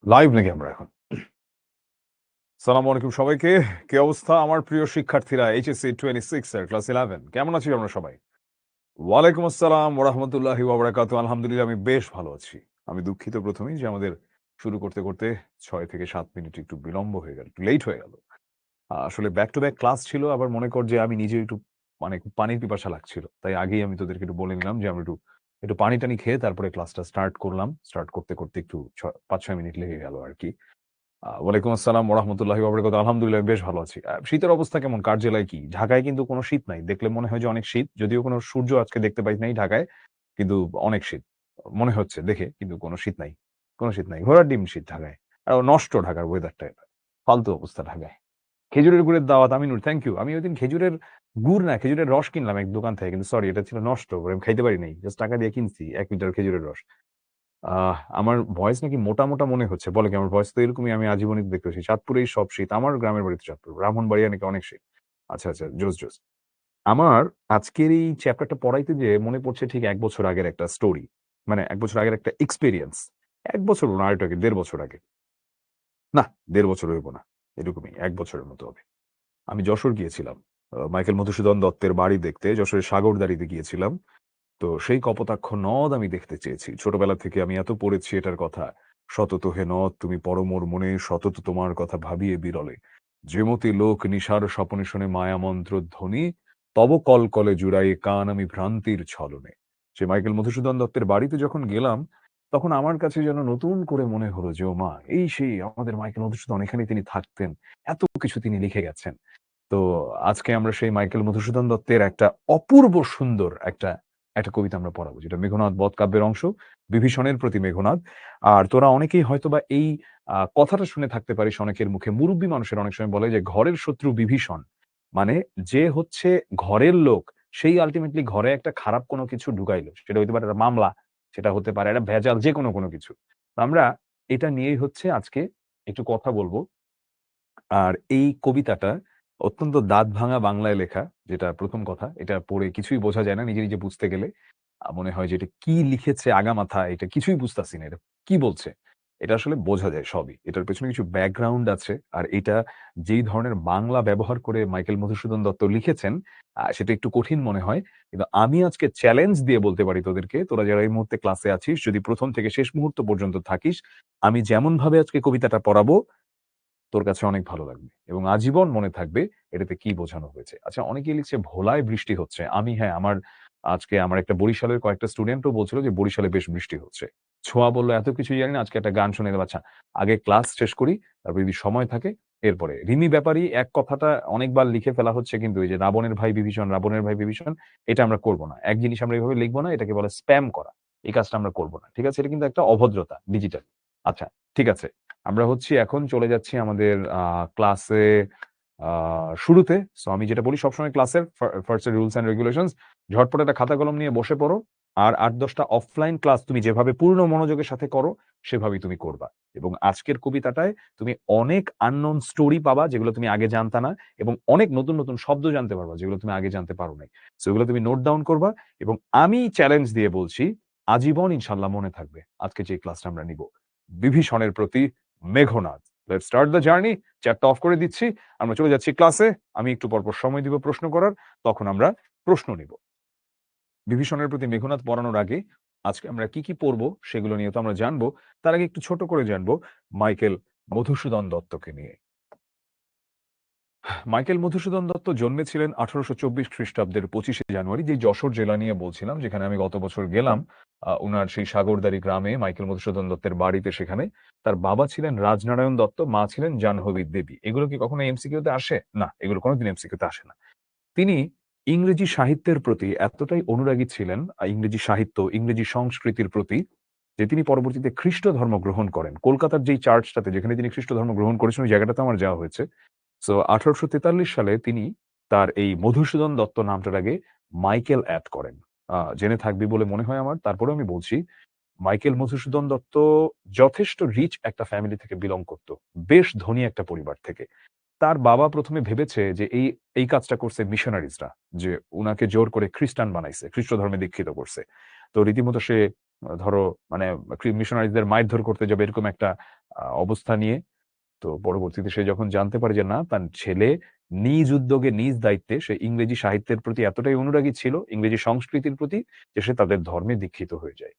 Live নাকি আমরা এখন? সালামু আলাইকুম সবাইকে। কি অবস্থা আমার প্রিয় শিক্ষার্থীরা এইচএসসি 26 এর ক্লাস 11 কেমন আছি আমরা সবাই? ওয়ালাইকুম আসসালাম ওয়া রাহমাতুল্লাহি ওয়া বারাকাতুহু। আলহামদুলিল্লাহ আমি বেশ ভালো আছি। আমি দুঃখিত ১ম এই যে আমাদের শুরু করতে ৬ থেকে ৭ মিনিট একটু বিলম্ব হয়ে গেল। একটু লেট হয়ে গেল। আসলে ব্যাক টু ব্যাক ক্লাস ছিল। আবার মনে কর যে আমি নিজে একটু খুব পানির পিপাসা লাগছিল। তাই আগেই আমি তোদেরকে একটু বলে নিলাম যে আমরা একটু পানি-টানি খেয়ে তারপরে ক্লাসটা স্টার্ট করলাম। স্টার্ট করতে একটু ৫-৬ মিনিট লেগে গেল আরকি। ওয়ালাইকুম আসসালাম ওয়া রাহমাতুল্লাহি ওয়া বারাকাতুহু। আলহামদুলিল্লাহ আমি বেশ ভালো আছি। শীতের অবস্থা কেমন? কার জেলায় কি? ঢাকায় কিন্তু কোনো শীত নাই। দেখলে মনে হয় যে অনেক শীত। যদিও কোনো সূর্য আজকে দেখতে পাই নাই ঢাকায়। কিন্তু অনেক শীত। মনে হচ্ছে দেখে কিন্তু কোনো শীত নাই। কোনো শীত নাই। ঘোড়ার ডিম শীত ঢাকায়। আর নষ্ট ঢাকার ওয়েদারটা এটা। ফালতু অবস্থা ঢাকায়। খেজুরের গুড়ের দাওয়াত আমিনুর থ্যাংক ইউ। আমি ওইদিন খেজুরের গুড় না খেজুরের রস কিনলাম এক দোকান থেকে। কিন্তু সরি এটা ছিল নষ্ট। আমি খাইতে পারি নাই। জাস্ট টাকা দিয়ে কিনছি ১ লিটার খেজুরের রস। আমার ভয়েস নাকি মোটা মনে হচ্ছে। বলে কি? আমার ভয়েস তো এরকমই আমি আজীবনই তো দেখতেছি। চাঁদপুরেই সব শীত। আমার গ্রামের বাড়ি তো চাঁদপুর। ব্রাহ্মণবাড়িয়া নাকি অনেক শীত। আচ্ছা, জোস। আমার আজকের এই চ্যাপ্টারটা পড়াইতে যেয়ে মনে পড়ছে ঠিক ১ বছর আগের একটা স্টোরি। মানে ১ বছর আগের একটা এক্সপেরিয়েন্স। ১ বছর না আরেকটু আগে ১.৫ বছর আগে। না ১.৫ বছর হইব না। এরকমই ১ বছরের মতো হবে। আমি যশোর গিয়েছিলাম। মাইকেল মধুসূদন দত্তের বাড়ি দেখতে যশোরের সাগরদাঁড়িতে গিয়েছিলাম। তো সেই কপোতাক্ষ নদ আমি দেখতে চেয়েছি। ছোটবেলা থেকে আমি এত পড়েছি এটার কথা। "সতত হে নদ তুমি পড়ো মোর মনে, সতত তোমার কথা ভাবিয়ে বিরলে। যেমতি লোক নিশার স্বপনে শোনে মায়ামন্ত্র ধ্বনি, তব কলকলে জুড়াই কান আমি ভ্রান্তির ছলনে।" সে মাইকেল মধুসূদন দত্তের বাড়িতে যখন গেলাম, তখন আমার কাছে যেন নতুন করে মনে হলো যে, ও মা! এই সেই আমাদের মাইকেল মধুসূদন এখানেই তিনি থাকতেন। এত কিছু তিনি লিখে গেছেন। তো আজকে আমরা সেই মাইকেল মধুসূদন দত্তের একটা অপূর্ব সুন্দর একটা কবিতা আমরা পড়াবো। যেটা মেঘনাদ বধ কাব্যের অংশ। বিভীষণের প্রতি মেঘনাদ। আর তোরা অনেকেই হয়তোবা এই কথাটা শুনে থাকতে পারিস অনেকের মুখে। মুরুব্বি মানুষের অনেক সময় বলে যে, "ঘরের শত্রু বিভীষণ।" মানে যে হচ্ছে ঘরের লোক, সেই আল্টিমেটলি ঘরে একটা খারাপ কোনো কিছু ঢুকাইলো। সেটা হইতে পারে একটা মামলা, সেটা হতে পারে একটা ভেজাল যেকোনো কোনো কিছু। তো আমরা এটা নিয়েই হচ্ছে আজকে একটু কথা বলব। আর এই কবিতাটা অত্যন্ত দাঁত ভাঙা বাংলায় লেখা, যেটা ১ম কথা। এটা পড়ে কিছুই বোঝা যায় না নিজে বুঝতে গেলে। মনে হয় যে এটা কি লিখেছে আগামাথা এটা কিছুই বুঝতাছি না। এটা কি বলছে? এটা আসলে বোঝা যায় সবই। এটার পেছনে কিছু ব্যাকগ্রাউন্ড আছে। আর এটা যেই ধরনের বাংলা ব্যবহার করে মাইকেল মধুসূদন দত্ত লিখেছেন, সেটা একটু কঠিন মনে হয়। কিন্তু আমি আজকে চ্যালেঞ্জ দিয়ে বলতে পারি তোদেরকে, তোরা যারা এই মুহূর্তে ক্লাসে আছিস, যদি ১ম থেকে শেষ মুহূর্ত পর্যন্ত থাকিস, আমি যেমনভাবে আজকে কবিতাটা পড়াবো তোর কাছে অনেক ভালো লাগবে এবং আজীবন মনে থাকবে এটাতে কি বোঝানো হয়েছে। আচ্ছা অনেকেই লিখছে ভোলায় বৃষ্টি হচ্ছে। হ্যাঁ, আজকে আমার একটা বরিশালের কয়েকটা স্টুডেন্টও বলছিল যে বরিশালে বেশ বৃষ্টি হচ্ছে। ছোঁয়া বলল এত কিছুই জানি না আজকে একটা গান শুনে গেল। আচ্ছা আগে ক্লাস শেষ করি, তারপর যদি সময় থাকে এরপরে। রিমি ব্যাপারী এক কথাটা অনেকবার লিখে ফেলা হচ্ছে কিন্তু এই যে রাবণের ভাই বিভীষণ এটা আমরা করব না। এক জিনিস আমরা এভাবে লিখব না, এটাকে বলে স্প্যাম করা। এই কাজটা আমরা করব না। ঠিক আছে? এটা কিন্তু একটা অভদ্রতা ডিজিটাল। আচ্ছা ঠিক আছে। আমরা হচ্ছি এখন চলে যাচ্ছি আমাদের ক্লাসে আ শুরুতে। সো আমি যেটা বলি সবসময় ক্লাসের ফার্স্ট এর রুলস অ্যান্ড রেগুলেশনস ঝটপট একটা খাতা কলম নিয়ে বসে পড়ো। আর ৮-১০ টা অফলাইন ক্লাস তুমি যেভাবে পূর্ণ মনোযোগের সাথে করো, সেভাবেই তুমি করবা। এবং আজকের কবিতাটায় তুমি অনেক unknown স্টোরি পাবা যেগুলো তুমি আগে জানতা না এবং অনেক নতুন শব্দ জানতে পারবা যেগুলো তুমি আগে জানতে পারো নাই। সো এগুলো তুমি নোট ডাউন করবা এবং আমি চ্যালেঞ্জ দিয়ে বলছি আজীবন ইনশাআল্লাহ মনে থাকবে আজকে যে ক্লাসটা আমরা নিব। বিভীষণের প্রতি Meghnad. Let's start the journey. চ্যাটটা অফ করে দিচ্ছি। আমরা চলে যাচ্ছি ক্লাসে। আমি একটু পরপর সময় দিব প্রশ্ন করার। তখন আমরা প্রশ্ন নিব। বিভীষণের প্রতি মেঘনাদ পড়ানোর আগে আজকে আমরা কি পড়বো সেগুলো নিয়ে তো আমরা জানবো। তার আগে একটু ছোট করে জানবো মাইকেল মধুসূদন দত্তকে নিয়ে। মাইকেল মধুসূদন দত্ত জন্মেছিলেন ১৮২৪ খ্রিস্টাব্দের ২৫শে জানুয়ারি, যে যশোর জেলা নিয়ে বলছিলাম, যেখানে আমি গত বছর গেলাম। উনার সেই সাগরদাড়ি গ্রামে মাইকেল মধুসূদন দত্তের বাড়িতে সেখানে। তার বাবা ছিলেন রাজনারায়ণ দত্ত, মা ছিলেন জাহ্নবী দেবী। এগুলো কি কখনো এমসিকিউ তে আসে? না, এগুলো কোনদিন এমসিকিউ তে আসে না। তিনি ইংরেজি সাহিত্যের প্রতি এতটাই অনুরাগী ছিলেন, ইংরেজি সাহিত্য, ইংরেজি সংস্কৃতির প্রতি, যে তিনি পরবর্তীতে খ্রিস্ট ধর্ম গ্রহণ করেন। কলকাতার যেই চার্চটাতে যেখানে তিনি খ্রিস্ট ধর্ম গ্রহণ করেছেন, ওই জায়গাটাতে আমার যাওয়া হয়েছে। সো ১৮৪৩ সালে তিনি তার এই মধুসূদন দত্ত নামটার আগে মাইকেল এড করেন। জেনে থাকবি বলে মনে হয় আমার। তারপরেও আমি বলছি, মাইকেল মধুসূদন দত্ত যথেষ্ট রিচ একটা ফ্যামিলি থেকে বিলং করত। বেশ ধনী একটা পরিবার থেকে। তার বাবা ১ম এ ভেবেছে যে এই কাজটা করছে মিশনারিজরা। যে উনাকে জোর করে খ্রিস্টান বানাইছে। খ্রিষ্ট ধর্মে দীক্ষিত করছে। তো রীতিমতো সে ধরো মানে মিশনারিদের মারধর করতে যাবে এরকম একটা অবস্থা নিয়ে। তো পরবর্তীতে সে যখন জানতে পারে যে না, তার ছেলে নিজ উদ্যোগে নিজ দায়িত্বে সে ইংরেজি সাহিত্যের প্রতি এতটাই অনুরাগী ছিল, ইংরেজি সংস্কৃতির প্রতি, যে সে তাদের ধর্মে দীক্ষিত হয়ে যায়।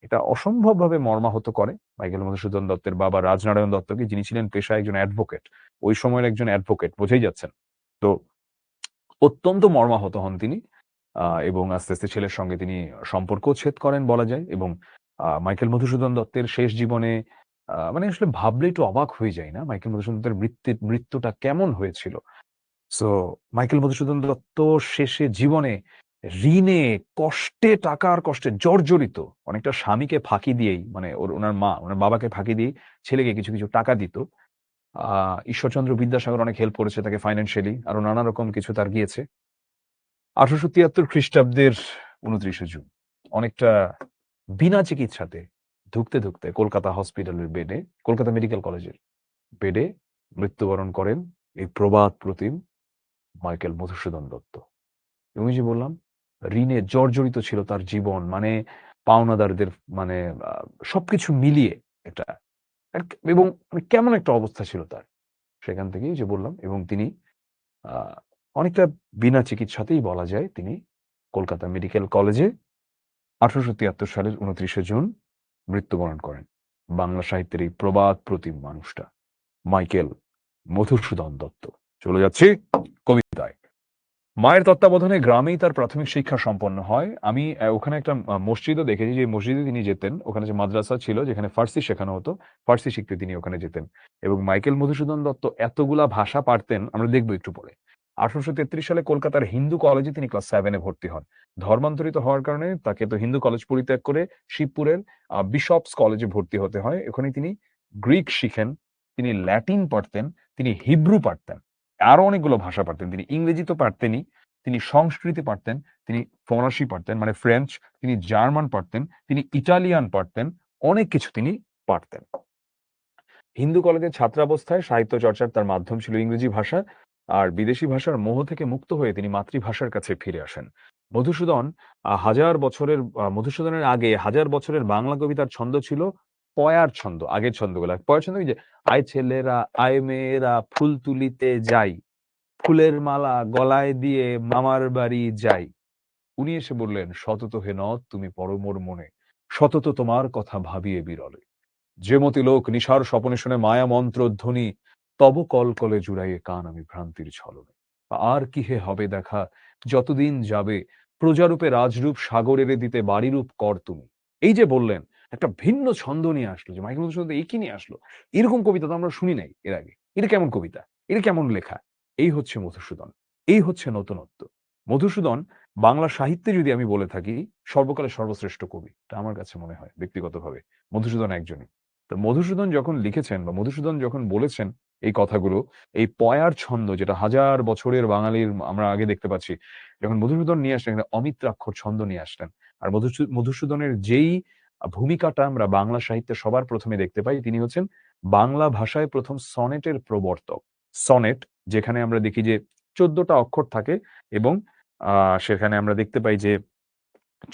এটা অসম্ভবভাবে মর্মাহত করে মাইকেল মধুসূদন দত্তের বাবা রাজনারায়ণ দত্তকে, যিনি ছিলেন পেশায় একজন অ্যাডভোকেট। ওই সময়ের একজন অ্যাডভোকেট, বোঝাই যাচ্ছেন। তো অত্যন্ত মর্মাহত হন তিনি। এবং আস্তে, আস্তে ছেলের সঙ্গে তিনি সম্পর্ক ছেদ করেন বলা যায়। এবং মাইকেল মধুসূদন দত্তের শেষ জীবনে মানে আসলে ভাবলে একটু অবাক হয়ে যাই না? মাইকেল মধুসূদন দত্তের মৃত্যুটা কেমন হয়েছিল? সো মাইকেল মধুসূদন দত্ত শেষে জীবনে ঋণে, কষ্টে, টাকার কষ্টে জর্জরিত। অনেকটা স্বামীকে ফাঁকি দিয়েই, মানে উনার মা, উনার বাবাকে ফাঁকি দিয়েই ছেলেকে কিছু, কিছু টাকা দিত। আ ঈশ্বরচন্দ্র বিদ্যাসাগর অনেক হেল্প করেছে তাকে ফাইন্যান্সিয়ালি। আরো নানা রকম কিছু তার গিয়েছে। ১৮৭৩ খ্রিস্টাব্দের ২৯শে জুন অনেকটা বিনা চিকিৎসাতে ধুঁকতে, ধুঁকতে কলকাতা হসপিটালের বেডে, কলকাতা মেডিকেল কলেজের বেডে মৃত্যুবরণ করেন এই প্রবাদ প্রতিম মাইকেল মধুসূদন দত্ত। এবং ওই যে বললাম, ঋণে জর্জরিত ছিল তার জীবন। মানে পাওনাদারদের, মানে আ সবকিছু মিলিয়ে একটা এবং মানে কেমন একটা অবস্থা ছিল তার। সেখান থেকেই যে বললাম, এবং তিনি আ অনেকটা বিনা চিকিৎসাতেই বলা যায় তিনি কলকাতা মেডিকেল কলেজে ১৮৭৩ সালের ২৯শে জুন মৃত্যুবরণ করেন। বাংলা সাহিত্যের এই প্রবাদ প্রতিম মানুষটা মাইকেল মধুসূদন দত্ত। চলে যাচ্ছি কবিতায়। মায়ের তত্ত্বাবধানে গ্রামেই তার প্রাথমিক শিক্ষা সম্পন্ন হয়। আমি ওখানে একটা মসজিদও দেখেছি, যে মসজিদে তিনি যেতেন। ওখানে যে মাদ্রাসা ছিল যেখানে ফার্সি শেখানো হতো, ফার্সি শিখতে তিনি ওখানে যেতেন। এবং মাইকেল মধুসূদন দত্ত এতগুলা ভাষা পারতেন, আমরা দেখব একটু পরে। ১৮৩৩ সালে কলকাতার হিন্দু কলেজে তিনি ক্লাস 7 এ ভর্তি হন। ধর্মান্তরিত হওয়ার কারণে তাকে তো হিন্দু কলেজ পরিত্যাগ করে শিবপুরের বিশপস কলেজে ভর্তি হতে হয়। ওখানে তিনি গ্রিক শিখেন, তিনি ল্যাটিন পারতেন, তিনি হিব্রু পারতেন। আরো অনেকগুলো ভাষা পারতেন। তিনি ইংরেজি তো পারতেনই, তিনি সংস্কৃত পারতেন, তিনি ফরাসি পারতেন মানে ফ্রেঞ্চ, তিনি জার্মান পারতেন, তিনি ইটালিয়ান পারতেন, অনেক কিছু তিনি পারতেন। হিন্দু কলেজের ছাত্রাবস্থায় সাহিত্য চর্চার তার মাধ্যম ছিল ইংরেজি ভাষা। আর বিদেশি ভাষার মোহ থেকে মুক্ত হয়ে তিনি মাতৃভাষার কাছে ফিরে আসেন। মধুসূদন হাজার বছরের মধুসূদনের আগে হাজার বছরের বাংলা কবিতার ছন্দ ছিল পয়ার ছন্দ। আগের ছন্দগুলা পয়ার ছন্দ, এই যে আয় ছেলেরা আয় মেয়েরা ফুল তুলিতে যাই, ফুলের মালা গলায় দিয়ে মামার বাড়ি যাই। উনি এসে বললেন, "সতত হে নথ তুমি পড়ো মোর মনে, সতত তোমার কথা ভাবিয়ে বিরলে। যে মতি লোক নিশার স্বপনে শুনে মায়া মন্ত্রধ্বনি, তব কলকলে জুড়াইয়ে কান আমি ভ্রান্তির ছলনে। আর কি হে হবে দেখা, যতদিন যাবে প্রজারূপে রাজরূপ সাগরেরে দিতে বাড়িরূপ কর তুমি।" এই যে বললেন, একটা ভিন্ন ছন্দ নিয়ে আসলো, যে মাইকেল মধুসূদন দত্ত কি নিয়ে আসলো? এরকম কবিতা তো আমরা শুনি নাই এর আগে। এটা কেমন কবিতা? এটা কেমন লেখা? এই হচ্ছে মধুসূদন। এই হচ্ছে নতুনত্ব। মধুসূদন বাংলা সাহিত্যে যদি আমি বলে থাকি সর্বকালের সর্বশ্রেষ্ঠ কবি। এটা আমার কাছে মনে হয় ব্যক্তিগতভাবে। মধুসূদন একজনই। তো মধুসূদন যখন লিখেছেন বা মধুসূদন যখন বলেছেন এই কথাগুলো, এই পয়ার ছন্দ যেটা হাজার বছরের বাঙালির আমরা আগে দেখতে পাচ্ছি। যখন মধুসূদন নিয়ে আসলেন এখানে অমিত্রাক্ষর ছন্দ নিয়ে আসলেন। আর মধুসূদনের যেই ভূমিকাটা আমরা বাংলা সাহিত্যে সবার ১ম এ দেখতে পাই, তিনি হচ্ছেন বাংলা ভাষায় ১ম সনেটের প্রবর্তক। সনেট, যেখানে আমরা দেখি যে ১৪ টা অক্ষর থাকে এবং সেখানে আমরা দেখতে পাই যে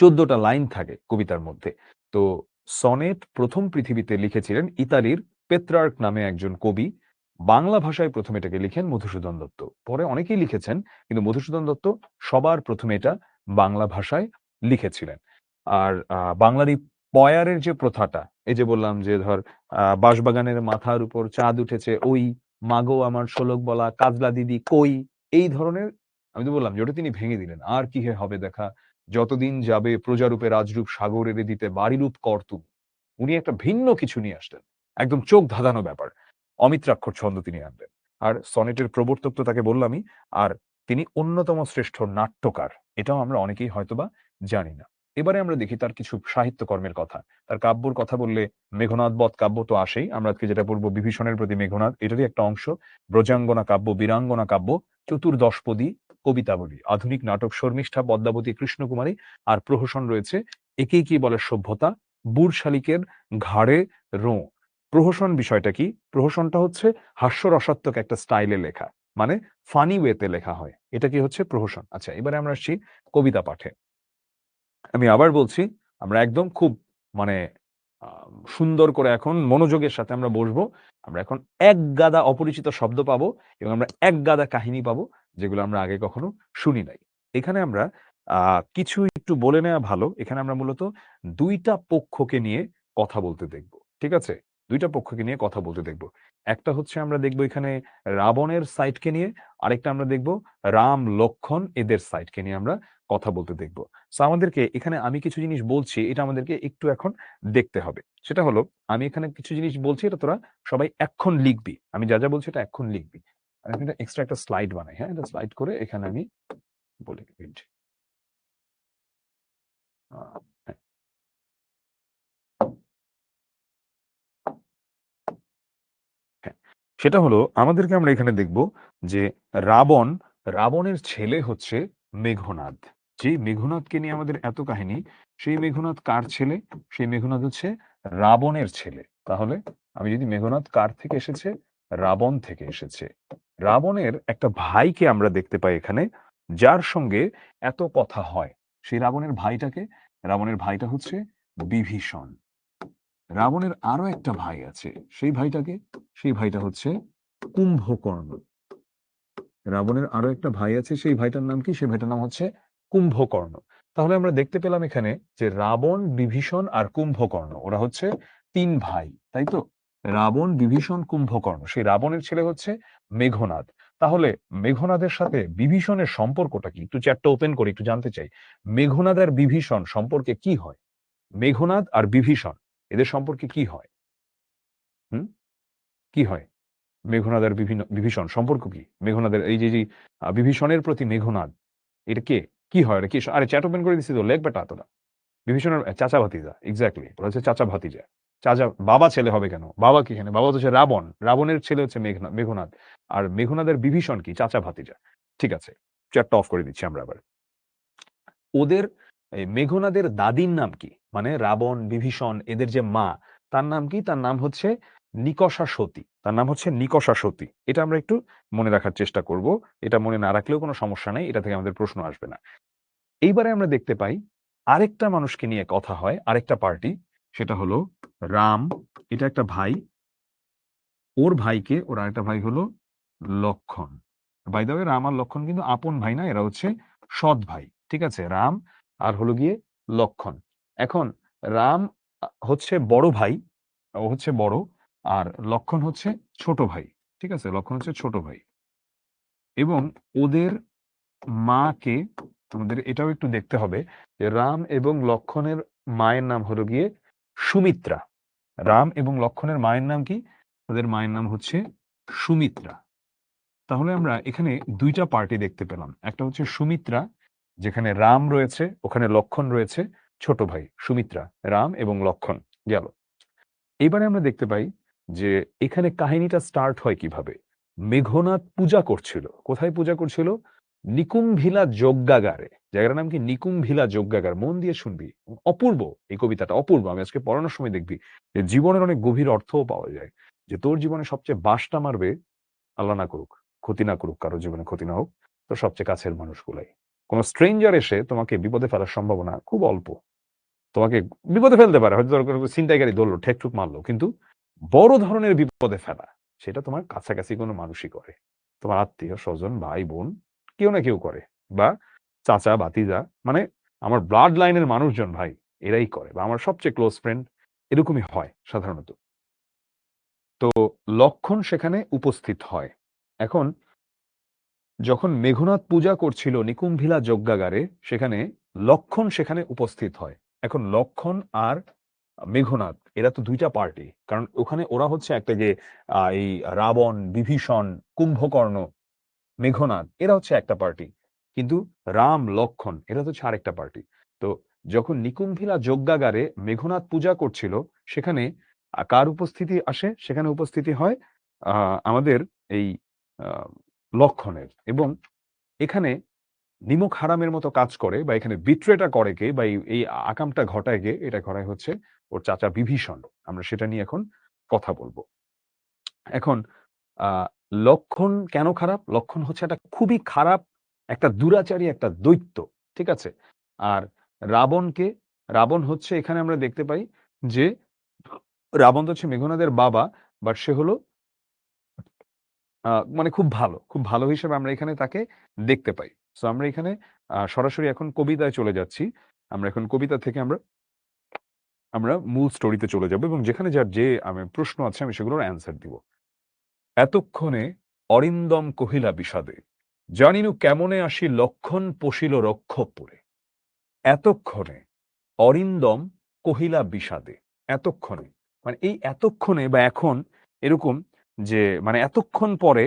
১৪ টা লাইন থাকে কবিতার মধ্যে। তো সনেট ১ম পৃথিবীতে লিখেছিলেন ইতালির পেত্রার্ক নামে একজন কবি। বাংলা ভাষায় ১ম এটাকে লিখেন মধুসূদন দত্ত। পরে অনেকেই লিখেছেন, কিন্তু মধুসূদন দত্ত সবার ১ম এটা বাংলা ভাষায় লিখেছিলেন। আর বাংলার এই পয়ারের যে প্রথাটা, এই যে বললাম যে ধর বাঁশবাগানের মাথার উপর চাঁদ উঠেছে ওই, মাগো আমার শোলক বলা কাজলা দিদি কই, এই ধরনের, আমি তো বললাম যে ওটা তিনি ভেঙে দিলেন। আর কি হে হবে দেখা, যতদিন যাবে প্রজারূপে রাজরূপ সাগর এনে দিতে বাড়িরূপ কর তুমি। উনি একটা ভিন্ন কিছু নিয়ে আসলেন। একদম চোখ ধাঁধানো ব্যাপার। অমিত্রাক্ষর ছন্দ তিনি আনলেন। আর সনেটের প্রবর্তক তো তাকে বললামই। আর তিনি অন্যতম শ্রেষ্ঠ নাট্যকার। এটাও আমরা অনেকেই হয়তোবা জানি না। এবারে আমরা দেখি তার কিছু সাহিত্যকর্মের কথা। তার কাব্যর কথা বললে মেঘনাদ বধ কাব্য তো আসেই। আমরা আজকে যেটা পড়ব বিভীষণের প্রতি মেঘনাদ, এটারই একটা অংশ। ব্রজাঙ্গনা কাব্য, বীরাঙ্গনা কাব্য, চতুর্দশপদী, কবিতাবলী, আধুনিক নাটক শর্মিষ্ঠা, পদ্মাবতী, কৃষ্ণকুমারী, আর প্রহসন রয়েছে একেই কি বলে সভ্যতা, বুড় শালিকের ঘাড়ে রোঁ। প্রহসন বিষয়টা কি? প্রহসনটা হচ্ছে হাস্যরসাত্মক একটা স্টাইলে লেখা। মানে ফানি ওয়েতে লেখা হয়। এটা কি হচ্ছে প্রহসন। আচ্ছা, এবারে আমরা আসছি কবিতা পাঠে। আমি আবার বলছি, আমরা একদম খুব মানে সুন্দর করে এখন মনোযোগের সাথে আমরা বসবো। আমরা এখন এক গাদা অপরিচিত শব্দ পাবো এবং আমরা এক গাদা কাহিনী পাবো যেগুলো আমরা আগে কখনো শুনি নাই। এখানে আমরা কিছু একটু বলে নেওয়া ভালো। এখানে আমরা মূলত ২ টা পক্ষকে নিয়ে কথা বলতে দেখব। ঠিক আছে? ২ টা পক্ষকে নিয়ে কথা বলতে দেখব। একটা হচ্ছে আমরা দেখব এখানে রাবণের সাইডকে নিয়ে, আরেকটা আমরা দেখব রাম, লক্ষ্মণ এদের সাইডকে নিয়ে আমরা কথা বলতে দেখব। সো আমাদেরকে এখানে আমি কিছু জিনিস বলছি, এটা আমাদেরকে একটু এখন দেখতে হবে। সেটা হলো আমি এখানে কিছু জিনিস বলছি, এটা তোরা সবাই এক্ষণ লিখবি। আমি যা বলছি এটা এক্ষণ লিখবি। আমি এখানে এক্সট্রা একটা স্লাইড বানাই, হ্যাঁ? এটা স্লাইড করে এখানে আমি বলি। ওয়েট। হ্যাঁ। হ্যাঁ, সেটা হলো আমাদেরকে আমরা এখানে দেখব যে রাবণ, রাবণের ছেলে হচ্ছে মেঘনাদ। যে মেঘনাদকে নিয়ে আমাদের এত কাহিনী, সেই মেঘনাদ কার ছেলে? সেই মেঘনাদ হচ্ছে রাবণের ছেলে। তাহলে আমি যদি মেঘনাদ কার থেকে এসেছে? রাবণ থেকে এসেছে। রাবণের একটা ভাইকে আমরা দেখতে পাই এখানে, যার সঙ্গে এত কথা হয়। সেই রাবণের ভাইটাকে? রাবণের ভাইটা হচ্ছে বিভীষণ। রাবণের আরো একটা ভাই আছে। সেই ভাইটাকে? সেই ভাইটা হচ্ছে কুম্ভকর্ণ। রাবণের আরো একটা ভাই আছে, সেই ভাইটার নাম কি? সেই ভাইটার নাম হচ্ছে কুম্ভকর্ণ। তাহলে আমরা দেখতে পেলাম এখানে যে রাবণ, বিভীষণ আর কুম্ভকর্ণ ওরা হচ্ছে ৩ ভাই, তাই তো? রাবণ, বিভীষণ, কুম্ভকর্ণ। সেই রাবণের ছেলে হচ্ছে মেঘনাদ। তাহলে মেঘনাদের সাথে বিভীষণের সম্পর্কটা কি? একটু চ্যাটটা ওপেন করি, একটু জানতে চাই। মেঘনাদ আর বিভীষণ সম্পর্কে কি হয়? মেঘনাদ আর বিভীষণ এদের সম্পর্কে কি হয়? হুম? কি হয়? মেঘনাদ আর বিভীষণ সম্পর্ক কি? মেঘনাদের এই যে বিভীষণের প্রতি মেঘনাদ, এটা কে? কি হয়? এটা কি? আরে চ্যাট ওপেন করে দিছি তো, লেখ বেটা তোরা। বিভীষণের চাচা ভাতিজা। এক্সাক্টলি। ওরা হচ্ছে চাচা ভাতিজা। বাবা ছেলে হবে কেন? বাবা কি এখানে? বাবা তো হচ্ছে রাবণ। রাবণের ছেলে হচ্ছে মেঘনাদ। আর মেঘনাদের বিভীষণ কি? চাচা ভাতিজা। ঠিক আছে। চ্যাটটা অফ করে দিচ্ছি আমরা আবার। ওদের এই মেঘনাদের দাদির নাম কি? মানে রাবণ, বিভীষণ এদের যে মা, তার নাম কি? তার নাম হচ্ছে নিকষা সতী। তার নাম হচ্ছে নিকষা সতী। এটা আমরা একটু মনে রাখার চেষ্টা করব। এটা মনে না রাখলেও কোনো সমস্যা নাই। এটা থেকে আমাদের প্রশ্ন আসবে না। এইবারে আমরা দেখতে পাই আরেকটা মানুষকে নিয়ে কথা হয়, আরেকটা পার্টি। সেটা হলো রাম। এটা একটা ভাই। ওর ভাইকে, ওর আরেকটা ভাই হলো Lakshman. By the way Ram আর লক্ষ্মণ কিন্তু আপন ভাই না, এরা হচ্ছে সৎ ভাই। ঠিক আছে? রাম আর হলো গিয়ে লক্ষ্মণ। এখন রাম হচ্ছে বড় ভাই, ও হচ্ছে বড়, আর লক্ষ্মণ হচ্ছে ছোট ভাই। ঠিক আছে? লক্ষ্মণ হচ্ছে ছোট ভাই। এবং ওদের মাকে আমাদের এটাও একটু দেখতে হবে যে রাম এবং লক্ষ্মণের মায়ের নাম হলো গিয়ে সুমিত্রা। রাম এবং লক্ষ্মণের মায়ের নাম কি? তাদের মায়ের নাম হচ্ছে সুমিত্রা। তাহলে আমরা এখানে ২ টা পার্টি দেখতে পেলাম। একটা হচ্ছে সুমিত্রা, যেখানে রাম রয়েছে, ওখানে লক্ষ্মণ রয়েছে, ছোট ভাই সুমিত্রা, রাম এবং লক্ষ্মণ গেল। এবারে আমরা দেখতে পাই যে এখানে কাহিনীটা স্টার্ট হয় কিভাবে? মেঘনাদ পূজা করছিল। কোথায় পূজা করছিল? নিকুম্ভিলা যজ্ঞাগারে। জায়গাটার নাম কি? নিকুম্ভিলা যজ্ঞাগার। মন দিয়ে শুনবি। অপূর্ব এই কবিতাটা, অপূর্ব। আমি আজকে পড়ানোর সময় দেখবি যে জীবনের অনেক গভীর অর্থও পাওয়া যায়। যে তোর জীবনে সবচেয়ে বাঁশটা মারবে, আল্লাহ না করুক, ক্ষতি না করুক, কারো জীবনে ক্ষতি না হোক, তোর সবচেয়ে কাছের মানুষগুলাই। কোন স্ট্রেঞ্জার এসে তোমাকে বিপদে ফেলার সম্ভাবনা খুব অল্প। তোমাকে বিপদে ফেলতে পারে। হয়তো দরকার ছিনতাইকারী ধরলো, ঠেকঠুক মারলো। কিন্তু বড় ধরনের বিপদে ফেলা, সেটা তোমার কাছাকাছি কোনো মানুষই করে। তোমার আত্মীয়-স্বজন, ভাই-বোন কেউ না কেউ করে। বা চাচা, ভাতিজা, মানে আমার ব্লাড লাইনের মানুষজন ভাই, এরাই করে। বা আমার সবচেয়ে ক্লোজ ফ্রেন্ড, এরকমই হয় সাধারণত। তো লক্ষণ সেখানে উপস্থিত হয়। এখন যখন মেঘনাদ পূজা করছিল নিকুম্ভিলা যজ্ঞাগারে, সেখানে লক্ষণ সেখানে উপস্থিত হয়। এখন লক্ষণ আর মেঘনাদ এরা তো ২ টা পার্টি। কারণ ওখানে ওরা হচ্ছে একটা যে এই রাবণ, বিভীষণ, কুম্ভকর্ণ, মেঘনাদ এরা হচ্ছে একটা পার্টি। কিন্তু রাম, লক্ষণ এরা তো হচ্ছে আরেকটা পার্টি। তো যখন নিকুম্ভিলা যজ্ঞাগারে মেঘনাদ পূজা করছিল, সেখানে কার উপস্থিতি আসে? সেখানে উপস্থিতি হয় আমাদের এই আ লক্ষণের। এবং এখানে নিমক হারামের মতো কাজ করে বা এখানে বিট্রেটা করে কে বা এই আকামটা ঘটায় কে? এটা ঘটায় হচ্ছে ওর চাচা বিভীষণ। আমরা সেটা নিয়ে এখন কথা বলব। এখন আ লক্ষণ কেন খারাপ? লক্ষণ হচ্ছে একটা খুবই খারাপ, একটা দুরাচারী, একটা দৈত্য। ঠিক আছে? আর রাবণকে, রাবণ হচ্ছে এখানে আমরা দেখতে পাই যে রাবণ তো হচ্ছে মেঘনাদের বাবা, বাট সে হলো মানে খুব ভালো হিসেবে আমরা এখানে তাকে দেখতে পাই। সো আমরা এখানে সরাসরি এখন কবিতায় চলে যাচ্ছি। আমরা এখন কবিতা থেকে আমরা মূল স্টোরিতে চলে যাব এবং যেখানে যার যে প্রশ্ন আছে আমি সেগুলোর অ্যান্সার দিব। এতক্ষণে অরিন্দম কহিলা বিষাদে, জানিনু কেমনে আসি লক্ষণ পশিল রক্ষপুরে। এতক্ষণে অরিন্দম কহিলা বিষাদে। এতক্ষণে মানে এই এতক্ষণে বা এখন এরকম যে মানে এতক্ষণ পরে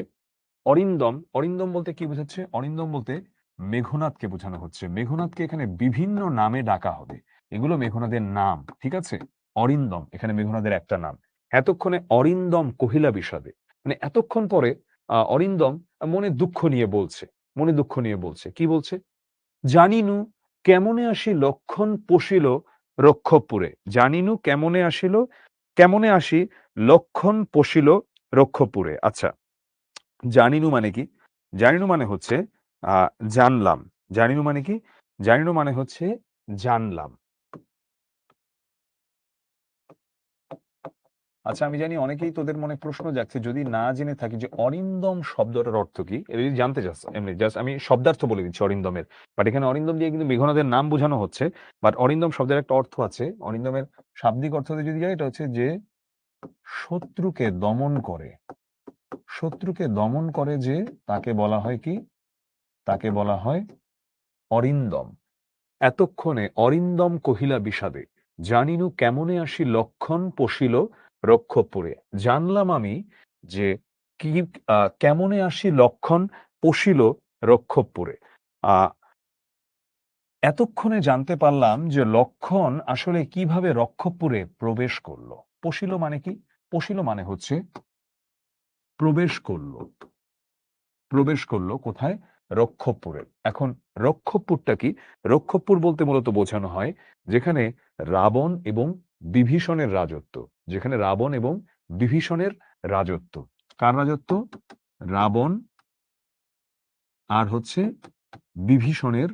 অরিন্দম, অরিন্দম বলতে কি বোঝাচ্ছে? অরিন্দম বলতে মেঘনাদকে বোঝানো হচ্ছে। মেঘনাদকে এখানে বিভিন্ন নামে ডাকা হবে। এগুলো মেঘনাদের নাম, ঠিক আছে? অরিন্দম এখানে মেঘনাদের একটা নাম। এতক্ষণে অরিন্দম কহিলা বিষাদে। মানে এতক্ষণ পরে অরিন্দম মনে দুঃখ নিয়ে বলছে। মনে দুঃখ নিয়ে বলছে। কি বলছে? জানিনু কেমনে আসি লক্ষণ পশিল রক্ষপুরে। জানিনু কেমনে আসি লক্ষণ পশিল রক্ষপুরে। আচ্ছা, জানিনু মানে কি? জানিনু মানে হচ্ছে আ জানলাম। জানিনু মানে কি? জানিনু মানে হচ্ছে জানলাম। আচ্ছা, আমি জানি অনেকেই তোদের মনে প্রশ্ন জাগছে যদি না জেনে থাকি যে অরিন্দম শব্দটার অর্থ কি? এটা যদি জানতে চাস এমনি জাস্ট আমি শব্দার্থ বলে দিচ্ছি অরিন্দমের। বাট এখানে অরিন্দম দিয়ে কিন্তু মেঘনাদের নাম বোঝানো হচ্ছে। বাট অরিন্দম শব্দের একটা অর্থ আছে। অরিন্দমের শাব্দিক অর্থতে যদি যাই এটা হচ্ছে যে শত্রুকে দমন করে। শত্রুকে দমন করে যে তাকে বলা হয় কি? তাকে বলা হয় অরিন্দম। এতক্ষণে অরিন্দম কহিলা বিষাদে, জানিনু কেমনে আসি লক্ষণ পশিল রক্ষপুরে। জানলাম আমি যে কি কেমনে আসি লক্ষণ পশিল রক্ষপুরে। আহ এতক্ষণে জানতে পারলাম যে লক্ষণ আসলে কিভাবে রক্ষপুরে প্রবেশ করলো। পশিল মানে কি? পশিল মানে হচ্ছে প্রবেশ করলো। প্রবেশ করলো কোথায়? রক্ষপুরে। এখন রক্ষপুরটা কি? রক্ষপুর বলতে মূলত বোঝানো হয় যেখানে রাবণ এবং বিভীষণের রাজত্ব। যেখানে রাবণ এবং বিভীষণের রাজত্ব। কার রাজত্ব? রাবণ আর হচ্ছে বিভীষণের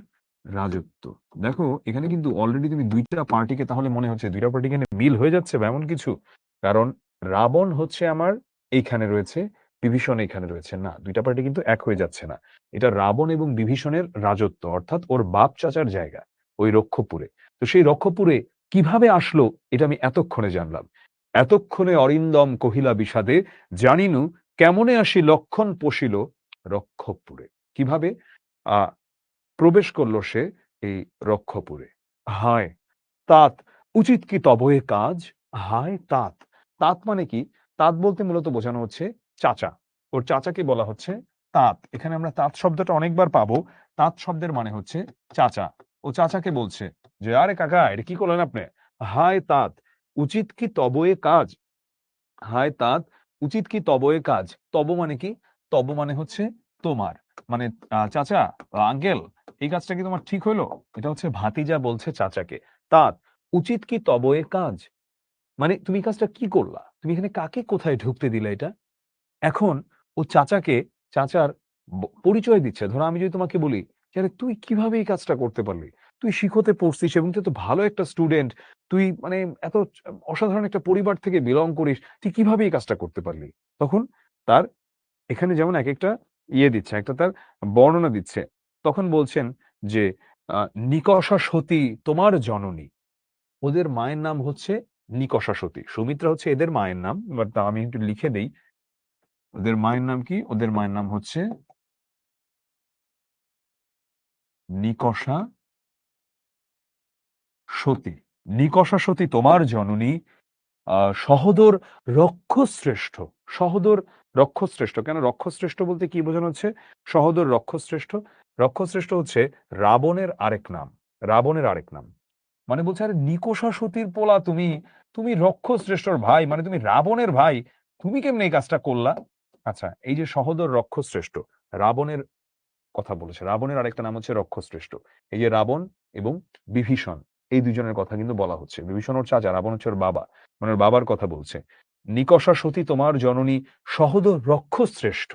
রাজত্ব। দেখো এখানে কিন্তু অলরেডি তুমি ২ টা পার্টিকে তাহলে মনে হচ্ছে ২ টা পার্টি এখানে মিল হয়ে যাচ্ছে বা এমন কিছু? কারণ রাবণ হচ্ছে আমার এইখানে রয়েছে, বিভীষণ এইখানে রয়েছে। না, ২ টা পার্টি কিন্তু এক হয়ে যাচ্ছে না। এটা রাবণ এবং বিভীষণের রাজত্ব অর্থাৎ ওর বাপ চাচার জায়গা, ওই রক্ষপুরে। তো সেই রক্ষপুরে কিভাবে আসলো এটা আমি এতক্ষণে জানলাম। এতক্ষণে অরিন্দম কহিলা বিষাদে, জানিনু কেমনে আসি লক্ষণ পশিল রক্ষপুরে। কিভাবে আ প্রবেশ করল সে এই রক্ষপুরে। হায় তাত উচিত কি তব এ কাজ? হায় তাত। তাত মানে কি? তাত বলতে মূলত বোঝানো হচ্ছে চাচা। ওর চাচাকে বলা হচ্ছে তাত। এখানে আমরা তাত শব্দটা অনেকবার পাবো। তাত শব্দের মানে হচ্ছে চাচা। ও চাচাকে বলছে যে, "আরে কাকা এটা কি করলেন আপনে? হায় তাত উচিত কি তব এ কাজ?" হায় তাত উচিত কি তব এ কাজ? তব মানে কি? তব মানে হচ্ছে তোমার। মানে চাচা, আঙ্কেল এই কাজটা কি তোমার ঠিক হইল? এটা হচ্ছে ভাতিজা বলছে চাচাকে। তাত উচিত কি তব এ কাজ? মানে তুমি এই কাজটা কি করলা? তুমি এখানে কাকে কোথায় ঢুকতে দিলা এটা? এখন ও চাচার পরিচয় দিচ্ছে। ধরো আমি যদি তোমাকে বলি যে, "আরে তুই কিভাবে এই কাজটা করতে পারলি? তুই শিখতে পড়ছিস এবং তুই এত ভালো একটা স্টুডেন্ট। তুই মানে এত অসাধারণ একটা পরিবার থেকে বিলং করিস। তুই কিভাবে এই কাজটা করতে পারলি?" তখন তার এখানে যেমন একেকটা দিচ্ছে, একটা তার বর্ণনা দিচ্ছে। তখন বলছেন যে, আ "নিকষা সতী তোমার জননী।" ওদের মায়ের নাম হচ্ছে নিকষা সতী। সুমিত্রা হচ্ছে এদের মায়ের নাম। বাট আমি একটু লিখে দেই। ওদের মায়ের নাম কি? ওদের মায়ের নাম হচ্ছে নিকষা সতী। নিকষা সতী তোমার জননী সহোদর রক্ষশ্রেষ্ঠ। সহোদর রক্ষশ্রেষ্ঠ। কেন রক্ষশ্রেষ্ঠ বলতে কি বোঝানো হচ্ছে? সহোদর রক্ষশ্রেষ্ঠ। রক্ষশ্রেষ্ঠ হচ্ছে রাবণের আরেক নাম। রাবণের আরেক নাম। মানে বলছে আরে নিকষা সতীর পোলা তুমি, তুমি রক্ষশ্রেষ্ঠর ভাই মানে তুমি রাবণের ভাই। তুমি কেমনে এই কাজটা করলা? আচ্ছা, এই যে সহোদর রক্ষশ্রেষ্ঠ, রাবণের কথা বলেছে। রাবণের আরেকটা নাম হচ্ছে রক্ষশ্রেষ্ঠ। এই যে রাবণ এবং বিভীষণ এই ২ জনের কথা কিন্তু বলা হচ্ছে। বিভীষণ ওর চাচা, রাবণ হচ্ছে ওর বাবা। মানে ওর বাবার কথা বলছে। নিকষা সতী তোমার জননী সহোদর রক্ষশ্রেষ্ঠ।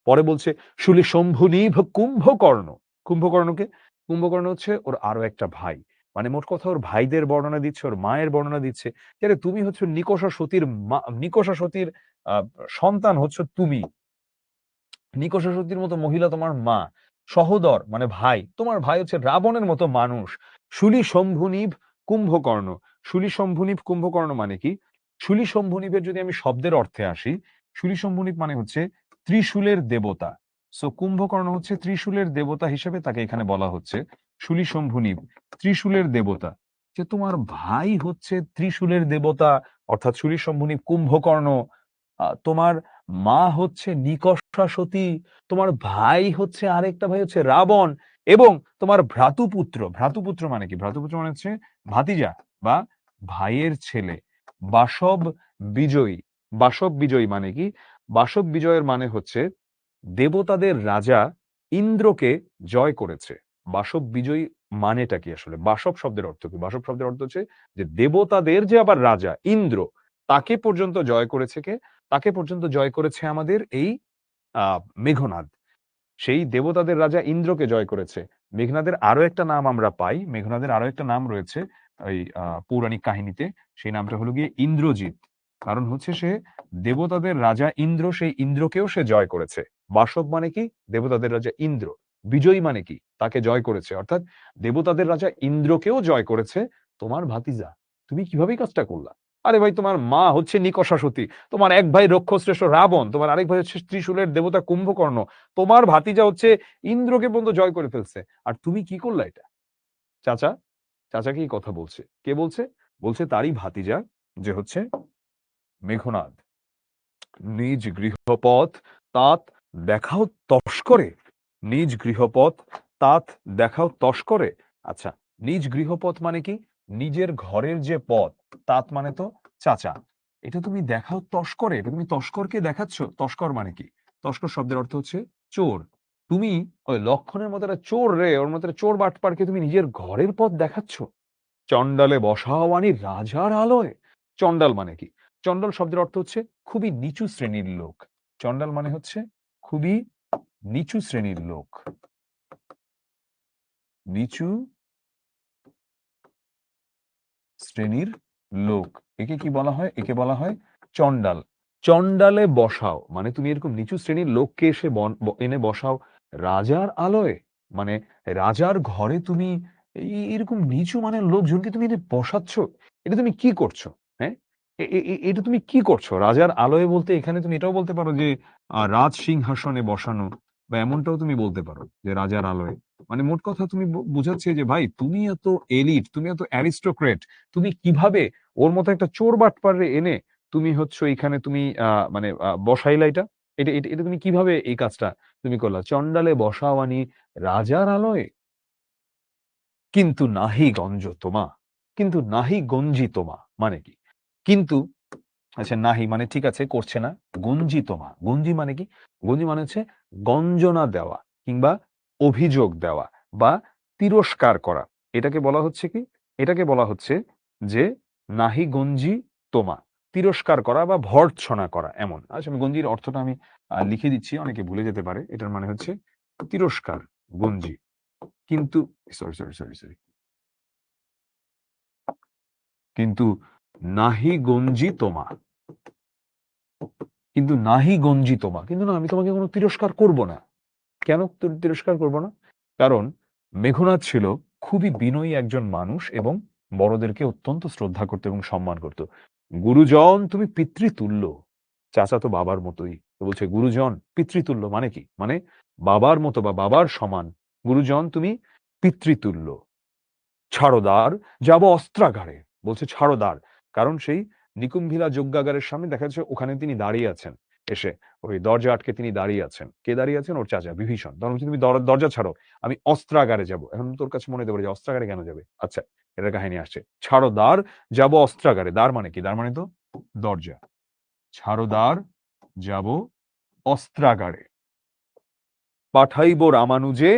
পরে বলছে শুলি শম্ভুনিভ কুম্ভকর্ণ। কুম্ভকর্ণকে? কুম্ভকর্ণ হচ্ছে ওর আরো একটা ভাই। মানে মোট কথা ওর ভাইদের বর্ণনা দিচ্ছে, ওর মায়ের বর্ণনা দিচ্ছে। যে আরে তুমি হচ্ছ নিকষা সতীর আ সন্তান হচ্ছ তুমি। নিকষা সতীর মতো মহিলা তোমার মা। সহোদর মানে ভাই। তোমার ভাই হচ্ছে রাবণের মতো মানুষ। শুলি শম্ভুনিভ কুম্ভকর্ণ। শুলি শম্ভুনিভ কুম্ভকর্ণ মানে কি? শুলি শম্ভুনিভের যদি আমি শব্দের অর্থে আসি, শুলি শম্ভুনিভ মানে হচ্ছে ত্রিশূলের দেবতা। সো কুম্ভকর্ণ হচ্ছে ত্রিশূলের দেবতা হিসেবে তাকে এখানে বলা হচ্ছে। শুলি শম্ভুনিভ ত্রিশূলের দেবতা। যে তোমার ভাই হচ্ছে ত্রিশূলের দেবতা অর্থাৎ শুলি শম্ভুনিভ কুম্ভকর্ণ। তোমার মা হচ্ছে নিকষা সতী, তোমার ভাই হচ্ছে আরেকটা ভাই হচ্ছে রাবণ এবং তোমার ভ্রাতুপুত্র মানে কি? ভ্রাতুপুত্র মানে হচ্ছে ভাতিজা বা ভাইয়ের ছেলে বাসব বিজয়ী। বাসব বিজয়ী মানে কি? বাসব বিজয়ের মানে হচ্ছে দেবতাদের রাজা ইন্দ্রকে জয় করেছে। বাসব বিজয়ী মানেটা কি আসলে? বাসব শব্দের অর্থ কি? বাসব শব্দের অর্থ হচ্ছে যে দেবতাদের যে আবার রাজা ইন্দ্র তাকে পর্যন্ত জয় করেছে কে? তাকে পর্যন্ত জয় করেছে আমাদের এই মেঘনাদ। সেই দেবতাদের রাজা ইন্দ্রকে জয় করেছে। মেঘনাদের আরো একটা নাম আমরা পাই। মেঘনাদের আরো একটা নাম রয়েছে ওই পৌরাণিক কাহিনীতে। সেই নামটা হলো গিয়ে ইন্দ্রজিৎ। কারণ হচ্ছে সে দেবতাদের রাজা ইন্দ্র, সেই ইন্দ্রকেও সে জয় করেছে। বাসব মানে কি? দেবতাদের রাজা ইন্দ্র। বিজয়ী মানে কি? তাকে জয় করেছে। অর্থাৎ দেবতাদের রাজা ইন্দ্রকেও জয় করেছে তোমার ভাতিজা। তুমি কিভাবে এই কাজটা করলা? আরে ভাই তোমার মা হচ্ছে নিকষা সতী। তোমার এক ভাই রক্ষশ্রেষ্ঠ রাবণ, তোমার আরেক ভাই হচ্ছে ত্রিশূলের দেবতা কুম্ভকর্ণ। তোমার ভাতিজা হচ্ছে ইন্দ্রকে পর্যন্ত জয় করে ফেলছে। আর তুমি কি করলা এটা? চাচা, চাচাকে এই কথা বলছে। কে বলছে? বলছে তারই ভাতিজা যে হচ্ছে মেঘনাদ। নিজ গৃহপথ তাত দেখাও তস্করে। নিজ গৃহপথ তাত দেখাও তস্করে। আচ্ছা, নিজ গৃহপথ মানে কি? নিজের ঘরের যে পথ, তাত মানে তো চাচা। এটা তুমি দেখাও তস্করে, এটা তুমি তস্করকে দেখাচ্ছ। তস্কর মানে কি? তস্কর শব্দের অর্থ হচ্ছে চোর। তুমি ওই লক্ষণের মতো একটা চোর রে, ওর মতো একটা চোর বাটপারকে তুমি নিজের ঘরের পথ দেখাচ্ছ। চণ্ডালে বসাওয়ানি রাজার আলোয়। চণ্ডাল মানে কি? চণ্ডাল শব্দের অর্থ হচ্ছে খুবই নিচু শ্রেণীর লোক। চণ্ডাল মানে হচ্ছে খুবই নিচু শ্রেণীর লোক। নিচু শ্রেণীর লোক। একে কি বলা হয়? একে বলা হয় চণ্ডাল। চণ্ডালে বসাও মানে তুমি এরকম নিচু শ্রেণীর লোককে এসে এনে বসাও রাজার আলোয়। মানে রাজার ঘরে তুমি এরকম নিচু মানের লোকজনকে তুমি এনে বসাচ্ছ। এটা তুমি কি করছো? হ্যাঁ, এটা তুমি কি করছো? রাজার আলোয় বলতে এখানে তুমি এটাও বলতে পারো যে রাজ সিংহাসনে বসানো, বা এমনটাও তুমি বলতে পারো যে রাজার আলোয়। মানে মোট কথা তুমি বোঝাচ্ছে যে ভাই তুমি এত এলিট, তুমি এত অ্যারিস্টোক্রেট, তুমি কিভাবে ওর মতো একটা চোর বাটপারে এনে তুমি হচ্ছে এখানে তুমি মানে বসাইলা এটা? এটা তুমি কিভাবে এই কাজটা তুমি করলা? চণ্ডালে বসাওয়ানি রাজার আলয়ে কিন্তু নাহি গঞ্জ তোমা। কিন্তু নাহি গঞ্জি তোমা মানে কি? কিন্তু আচ্ছা নাহি মানে ঠিক আছে করছে না। গঞ্জি তোমা। গঞ্জি মানে কি? গঞ্জি মানে হচ্ছে গঞ্জনা দেওয়া কিংবা অভিযোগ দেওয়া বা তিরস্কার করা। এটাকে বলা হচ্ছে কি? এটাকে বলা হচ্ছে যে নাহি গঞ্জি তোমা। তিরস্কার করা বা ভর্ৎসনা করা এমন। আচ্ছা আমি গঞ্জির অর্থটা আমি লিখে দিচ্ছি, অনেকে ভুলে যেতে পারে। এটার মানে হচ্ছে তিরস্কার, গঞ্জি। কিন্তু সরি। কিন্তু নাহি গঞ্জি তোমা। কিন্তু নাহি গঞ্জি তোমা। কিন্তু না আমি তোমাকে কোনো তিরস্কার করব না। কেন তিরস্কার করব না? কারণ মেঘনাদ ছিল খুবই বিনয়ী একজন মানুষ এবং বড়দেরকে অত্যন্ত শ্রদ্ধা করত এবং সম্মান করত। গুরুজন তুমি পিতৃতুল্য। চাচা তো বাবার মতোই। তো বলছে গুরুজন পিতৃতুল্য মানে কি? মানে বাবার মতো বা বাবার সমান। গুরুজন তুমি পিতৃতুল্য। ছাড়োদার যাব অস্ত্রাগারে। বলছে ছাড়োদার। কারণ সেই নিকুম্ভিলা যজ্ঞাগারের সামনে দেখা যাচ্ছে ওখানে তিনি দাঁড়িয়ে আছেন। এসে ওই দরজা আটকে তিনি দাঁড়িয়ে আছেন। কে দাঁড়িয়ে আছেন? ওর চাচা বিভীষণ। তখন বলছে তুমি দরজা ছাড়ো। আমি অস্ত্রাগারে যাব। এখন তোর কাছে মনে হতে পারে যে অস্ত্রাগারে কেন যাবে? আচ্ছা, এটার কাহিনী আসছে। ছাড়ো দ্বার যাব অস্ত্রাগারে। দ্বার মানে কি? দ্বার মানে তো দরজা। ছাড়ো দ্বার যাব অস্ত্রাগারে। পাঠাইব রামানুজে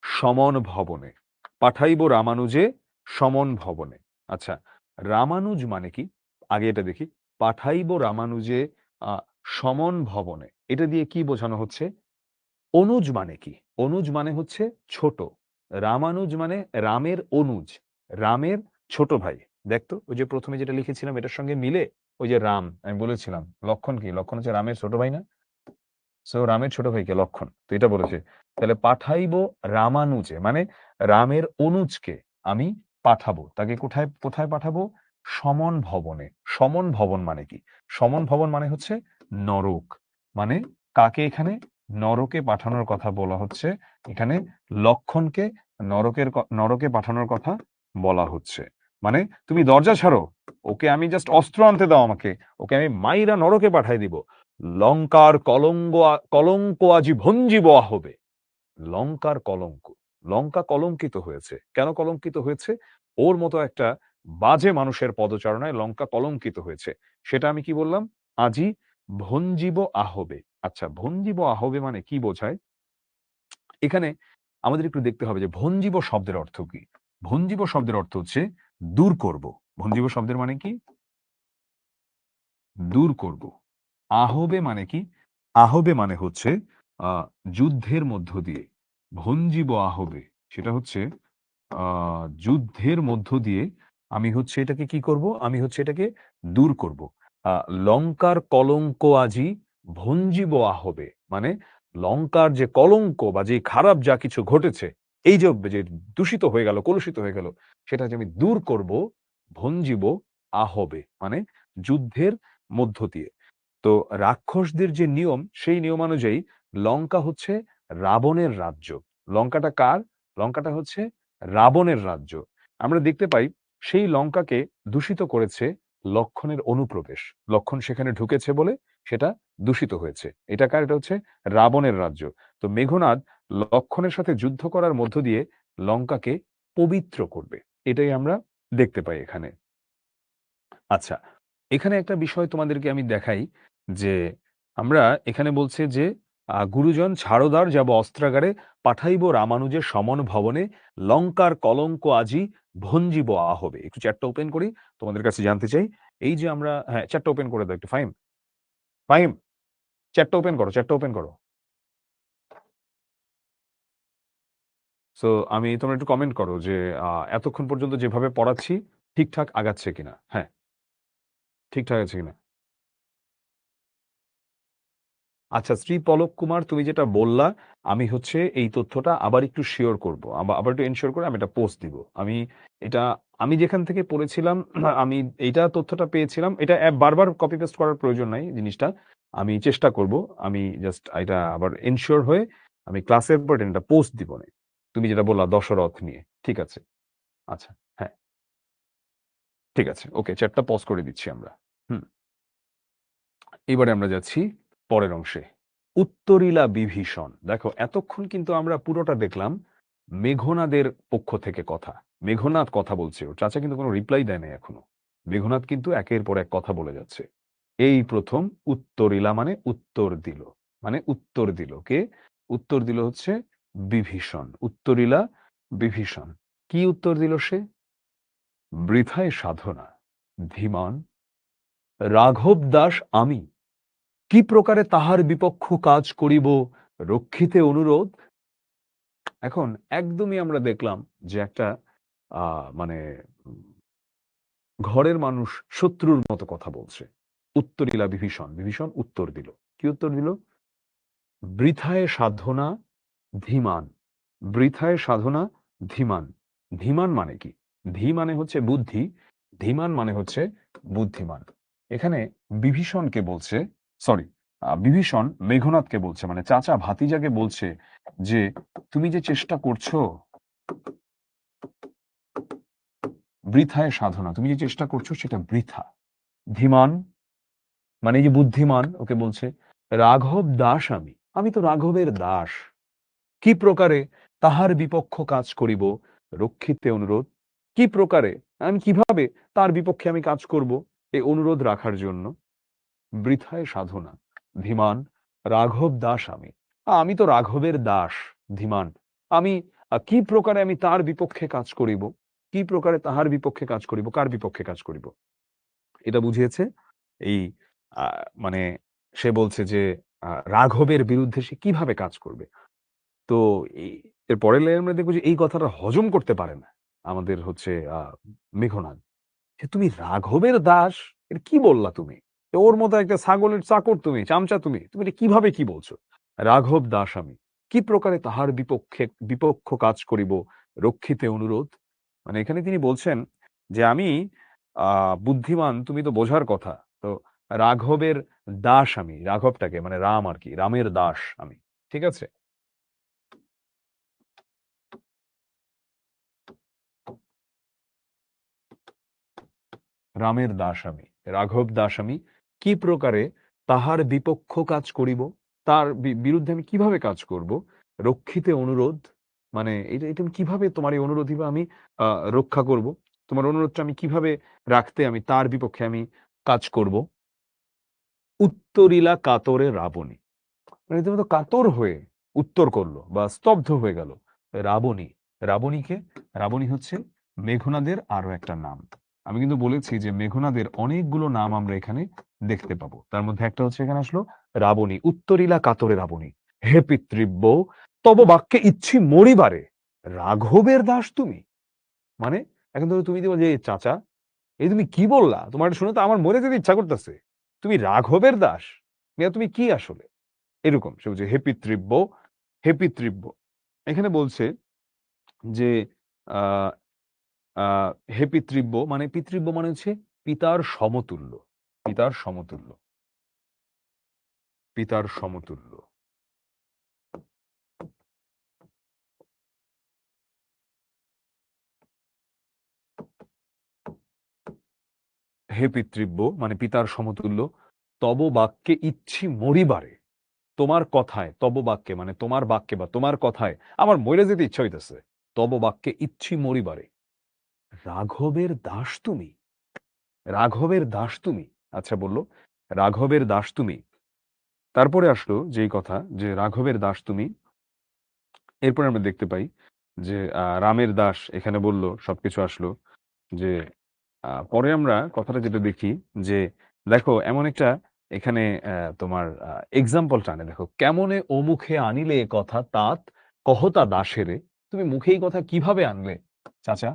সমন ভবনে। পাঠাইব রামানুজে সমন ভবনে। আচ্ছা, রামানুজ মানে কি? আগে এটা দেখি। পাঠাইব রামানুজে আ সমন ভবনে। এটা দিয়ে কি বোঝানো হচ্ছে? অনুজ মানে কি? অনুজ মানে হচ্ছে ছোট। রামানুজ মানে রামের অনুজ। রামের ছোট ভাই। দেখ তো ওই যে ১ম এ যেটা লিখেছিলাম এটার সঙ্গে মিলে ওই যে রাম আমি বলেছিলাম। লক্ষণ কি? লক্ষণ হচ্ছে রামের ছোট ভাই না? সো রামের ছোট ভাইকে লক্ষণ। তো এটা বলেছে। তাহলে পাঠাইব রামানুজে মানে রামের অনুজকে আমি পাঠাবো। তাকে কোথায় কোথায় পাঠাবো? সমন ভবনে। সমন ভবন মানে কি? সমন ভবন মানে হচ্ছে নরক। মানে কাকে এখানে? নরকে পাঠানোর কথা বলা হচ্ছে। এখানে লক্ষণকে নরকে পাঠানোর কথা বলা হচ্ছে। মানে তুমি দরজা ছাড়ো। ওকে আমি জাস্ট অস্ত্র আনতে দাও আমাকে। ওকে আমি মাইরা নরকে পাঠায় দিব। লঙ্কার কলঙ্ক আজি ভঞ্জিব আহবে। লঙ্কার কলঙ্ক। লঙ্কা কলঙ্কিত হয়েছে। কেন কলঙ্কিত হয়েছে? ওর মতো একটা বাজে মানুষের পদচারণায় লঙ্কা কলঙ্কিত হয়েছে। সেটা আমি কি বললাম? আজি ভঞ্জিব আহবে। আচ্ছা, ভঞ্জিব আহবে মানে কি বোঝায়? এখানে আমাদের একটু দেখতে হবে যে ভঞ্জিব শব্দের অর্থ কি? ভঞ্জিব শব্দের অর্থ হচ্ছে দূর করব। ভঞ্জিব শব্দের মানে কি? দূর করব। আহবে মানে কি? আহবে মানে হচ্ছে আ যুদ্ধের মধ্য দিয়ে। ভঞ্জিব আহবে সেটা হচ্ছে আ যুদ্ধের মধ্য দিয়ে আমি হচ্ছে এটাকে কি করব? আমি হচ্ছে এটাকে দূর করব। আ লঙ্কার কলঙ্ক আজি ভঞ্জিব আহবে। মানে লঙ্কার যে কলঙ্ক বা যে খারাপ যা কিছু ঘটেছে, এই যে দূষিত হয়ে গেল, কলুষিত হয়ে গেল, সেটা যে আমি দূর করব ভঞ্জিব আহবে। মানে যুদ্ধের মধ্য দিয়ে। তো রাক্ষসদের যে নিয়ম, সেই নিয়মানুযায়ী লঙ্কা হচ্ছে রাবণের রাজ্য। লঙ্কাটা কার? লঙ্কাটা হচ্ছে রাবণের রাজ্য। আমরা দেখতে পাই সেই লঙ্কাকে দূষিত করেছে লক্ষণের অনুপ্রবেশ। লক্ষণ সেখানে ঢুকেছে বলে সেটা দূষিত হয়েছে। এটা কার? এটা হচ্ছে রাবণের রাজ্য। তো মেঘনাদ লক্ষণের সাথে যুদ্ধ করার মধ্য দিয়ে লঙ্কাকে পবিত্র করবে। এটাই আমরা দেখতে পাই এখানে। আচ্ছা, এখানে একটা বিষয় তোমাদেরকে আমি দেখাই যে, আমরা এখানে বলছে যে, গুরুজন ছাড়োদার যাব অস্ত্রাগারে, পাঠাইব রামানুজের সমন ভবনে, লঙ্কার কলঙ্ক আজি ভঞ্জিব আহবে। একটু চ্যাটটা ওপেন করি। তোমাদের কাছে জানতে চাই। এই যে আমরা হ্যাঁ, চ্যাটটা ওপেন করে দাও একটু ফাহিম। ফাহিম, চ্যাটটা ওপেন করো, চ্যাটটা ওপেন করো। সো তোমরা একটু কমেন্ট করো যে, আ এতক্ষণ পর্যন্ত যেভাবে পড়াচ্ছি ঠিকঠাক আগাচ্ছে কিনা? হ্যাঁ, ঠিকঠাক আছে কিনা? আচ্ছা, শ্রী পলক কুমার তুমি যেটা বললা, আমি হচ্ছে এই তথ্যটা আবার একটু শিওর করব। আবার একটু এনশিওর করে আমি একটা পোস্ট দিব। এটা আমি যেখান থেকে পড়েছিলাম আমি এইটা তথ্যটা পেয়েছিলাম। এটা বারবার কপি পেস্ট করার প্রয়োজন নাই জিনিসটা। আমি চেষ্টা করব। আমি জাস্ট এটা আবার এনশিওর হয়ে আমি ক্লাসের পর এটা পোস্ট দিবনে। তুমি যেটা বললা দশরথ নিয়ে। ঠিক আছে। আচ্ছা। হ্যাঁ, ঠিক আছে। ওকে, চ্যাটটা পজ করে দিচ্ছি আমরা। হুম। এবারে আমরা যাচ্ছি পরের অংশে। উত্তরীলা বিভীষণ। দেখো এতক্ষণ কিন্তু আমরা পুরোটা দেখলাম মেঘনাদের পক্ষ থেকে কথা। মেঘনাদ কথা বলছে। ওর চাচা কিন্তু কোনো রিপ্লাই দেয় নাই এখনো। মেঘনাদ কিন্তু একের পর এক কথা বলে যাচ্ছে। এই ১ম উত্তরীলা মানে উত্তর দিল। মানে উত্তর দিল। কে? উত্তর দিল হচ্ছে বিভীষণ। উত্তরীলা বিভীষণ। কি উত্তর দিল সে? বৃথায় সাধনা। ধীমান রাঘব দাস আমি। কি প্রকারে তাহার বিপক্ষ কাজ করিব রক্ষিতে অনুরোধ। এখন একদমই আমরা দেখলাম যে একটা মানে ঘরের মানুষ শত্রুর মতো কথা বলছে। উত্তরীলা বিভীষণ। বিভীষণ উত্তর দিল। কি উত্তর দিল? বৃথায় সাধনা ধীমান। বৃথায় সাধনা ধীমান। ধীমান মানে কি? ধী মানে হচ্ছে বুদ্ধি, ধীমান মানে হচ্ছে বুদ্ধিমান। এখানে বিভীষণকে বলছে সরি বিভীষণ মেঘনাদকে বলছে মানে চাচা ভাতিজাকে বলছে যে, "তুমি যে চেষ্টা করছো বৃথায় সাধনা। তুমি যে চেষ্টা করছো সেটা বৃথা।" ধীমান মানে এই যে বুদ্ধিমান ওকে বলছে, "রাঘব দাস আমি। আমি তো রাঘবের দাস। কি প্রকারে তাহার বিপক্ষ কাজ করিব রক্ষিতে অনুরোধ।" কি প্রকারে আমি কিভাবে তার বিপক্ষে আমি কাজ করব এই অনুরোধ রাখার জন্য? বৃথায় সাধনা। ধীমান রাঘব দাস আমি। আমি তো রাঘবের দাস। ধীমান আমি কি প্রকারে আমি তার বিপক্ষে কাজ করিব? কি প্রকারে তাহার বিপক্ষে কাজ করিব? কার বিপক্ষে কাজ করিব? এটা বুঝিয়েছে এই আ মানে সে বলছে যে রাঘবের বিরুদ্ধে সে কিভাবে কাজ করবে। তো এই এর পরের লাইনে আমরা দেখব যে এই কথাটা হজম করতে পারে না। আমাদের হচ্ছে মেঘনাদ, যে তুমি রাঘবের দাস, এটা কি বললা তুমি? যে ওর মতো একটা ছাগলের চাকর তুমি, চামচা তুমি। তুমি এটা কিভাবে কি বলছো? রাঘব দাস আমি। কি প্রকারে তাহার বিপক্ষ কাজ করিব, রক্ষিতে অনুরোধ। মানে এখানে তিনি বলছেন যে আমি বুদ্ধিমান, তুমি তো বোঝার কথা। তো রাঘবের দাস আমি। রাঘবটাকে মানে রাম আরকি। রামের দাস আমি। ঠিক আছে? রামের দাস আমি, রাঘব দাস আমি। কি প্রকারে তাহার বিপক্ষ কাজ করিব, তার বিরুদ্ধে আমি কিভাবে কাজ করব? রক্ষিতে অনুরোধ, মানে এটা আমি কিভাবে, তোমার এই অনুরোধই বা আমি রক্ষা করব? তোমার অনুরোধটা আমি কিভাবে রাখতে আমি তার বিপক্ষে আমি কাজ করব? উত্তরিলা কাতরে রাবণী। মানে রীতিমতো কাতর হয়ে উত্তর করলো বা স্তব্ধ হয়ে গেল রাবণী। রাবণীকে, রাবণী হচ্ছে মেঘনাদের আরো একটা নাম। আমি কিন্তু বলেছি যে মেঘনাদের অনেকগুলো নাম আমরা এখানে দেখতে পাবো। তার মধ্যে একটা হচ্ছে এখানে আসলো রাবণী। উত্তরিলা কাতরে রাবণী। হে পিতৃব্য, তব বাক্যে ইচ্ছি মরিবারে, রাঘবের দাস তুমি। মানে এখন ধরো তুমি দিবো যে চাচা, এই তুমি কি বললা? তোমার এটা শুনে তো আমার মরে যেতে ইচ্ছা করতেছে। তুমি রাঘবের দাস? মিয়া তুমি কি আসলে? এরকম সে বলছে হে পিতৃব্য, হে পিতৃব্য। এখানে বলছে যে আহ আহ হে পিতৃব্য, মানে পিতৃব্য মানে হচ্ছে পিতার সমতুল্য। পিতার সমতুল্য। পিতার সমতুল্য। হে পিতৃব্য মানে পিতার সমতুল্য। তব বাক্যে ইচ্ছি মরিবারে, তোমার কথায়, তব বাক্যে মানে তোমার বাক্যে বা তোমার কথায় আমার মরে যেতে ইচ্ছা হইতেছে। তব বাক্যে ইচ্ছি মরিবারে, রাঘবের দাস তুমি। রাঘবের দাস তুমি। আচ্ছা বলল রাঘবের দাস তুমি। তারপরে আসলো যেই কথা যে রাঘবের দাস তুমি। এরপরে আমরা দেখতে পাই যে রামের দাস এখানে বলল, সবকিছু আসলো যে পরে আমরা কথাটা যেটা দেখি যে দেখো এমন একটা এখানে তোমার এক্সাম্পল টানে, দেখো কেমনে ও মুখে আনিলে এ কথা তাত কহতা দাসেরে। তুমি মুখে এই কথা কিভাবে আনলে চাচা?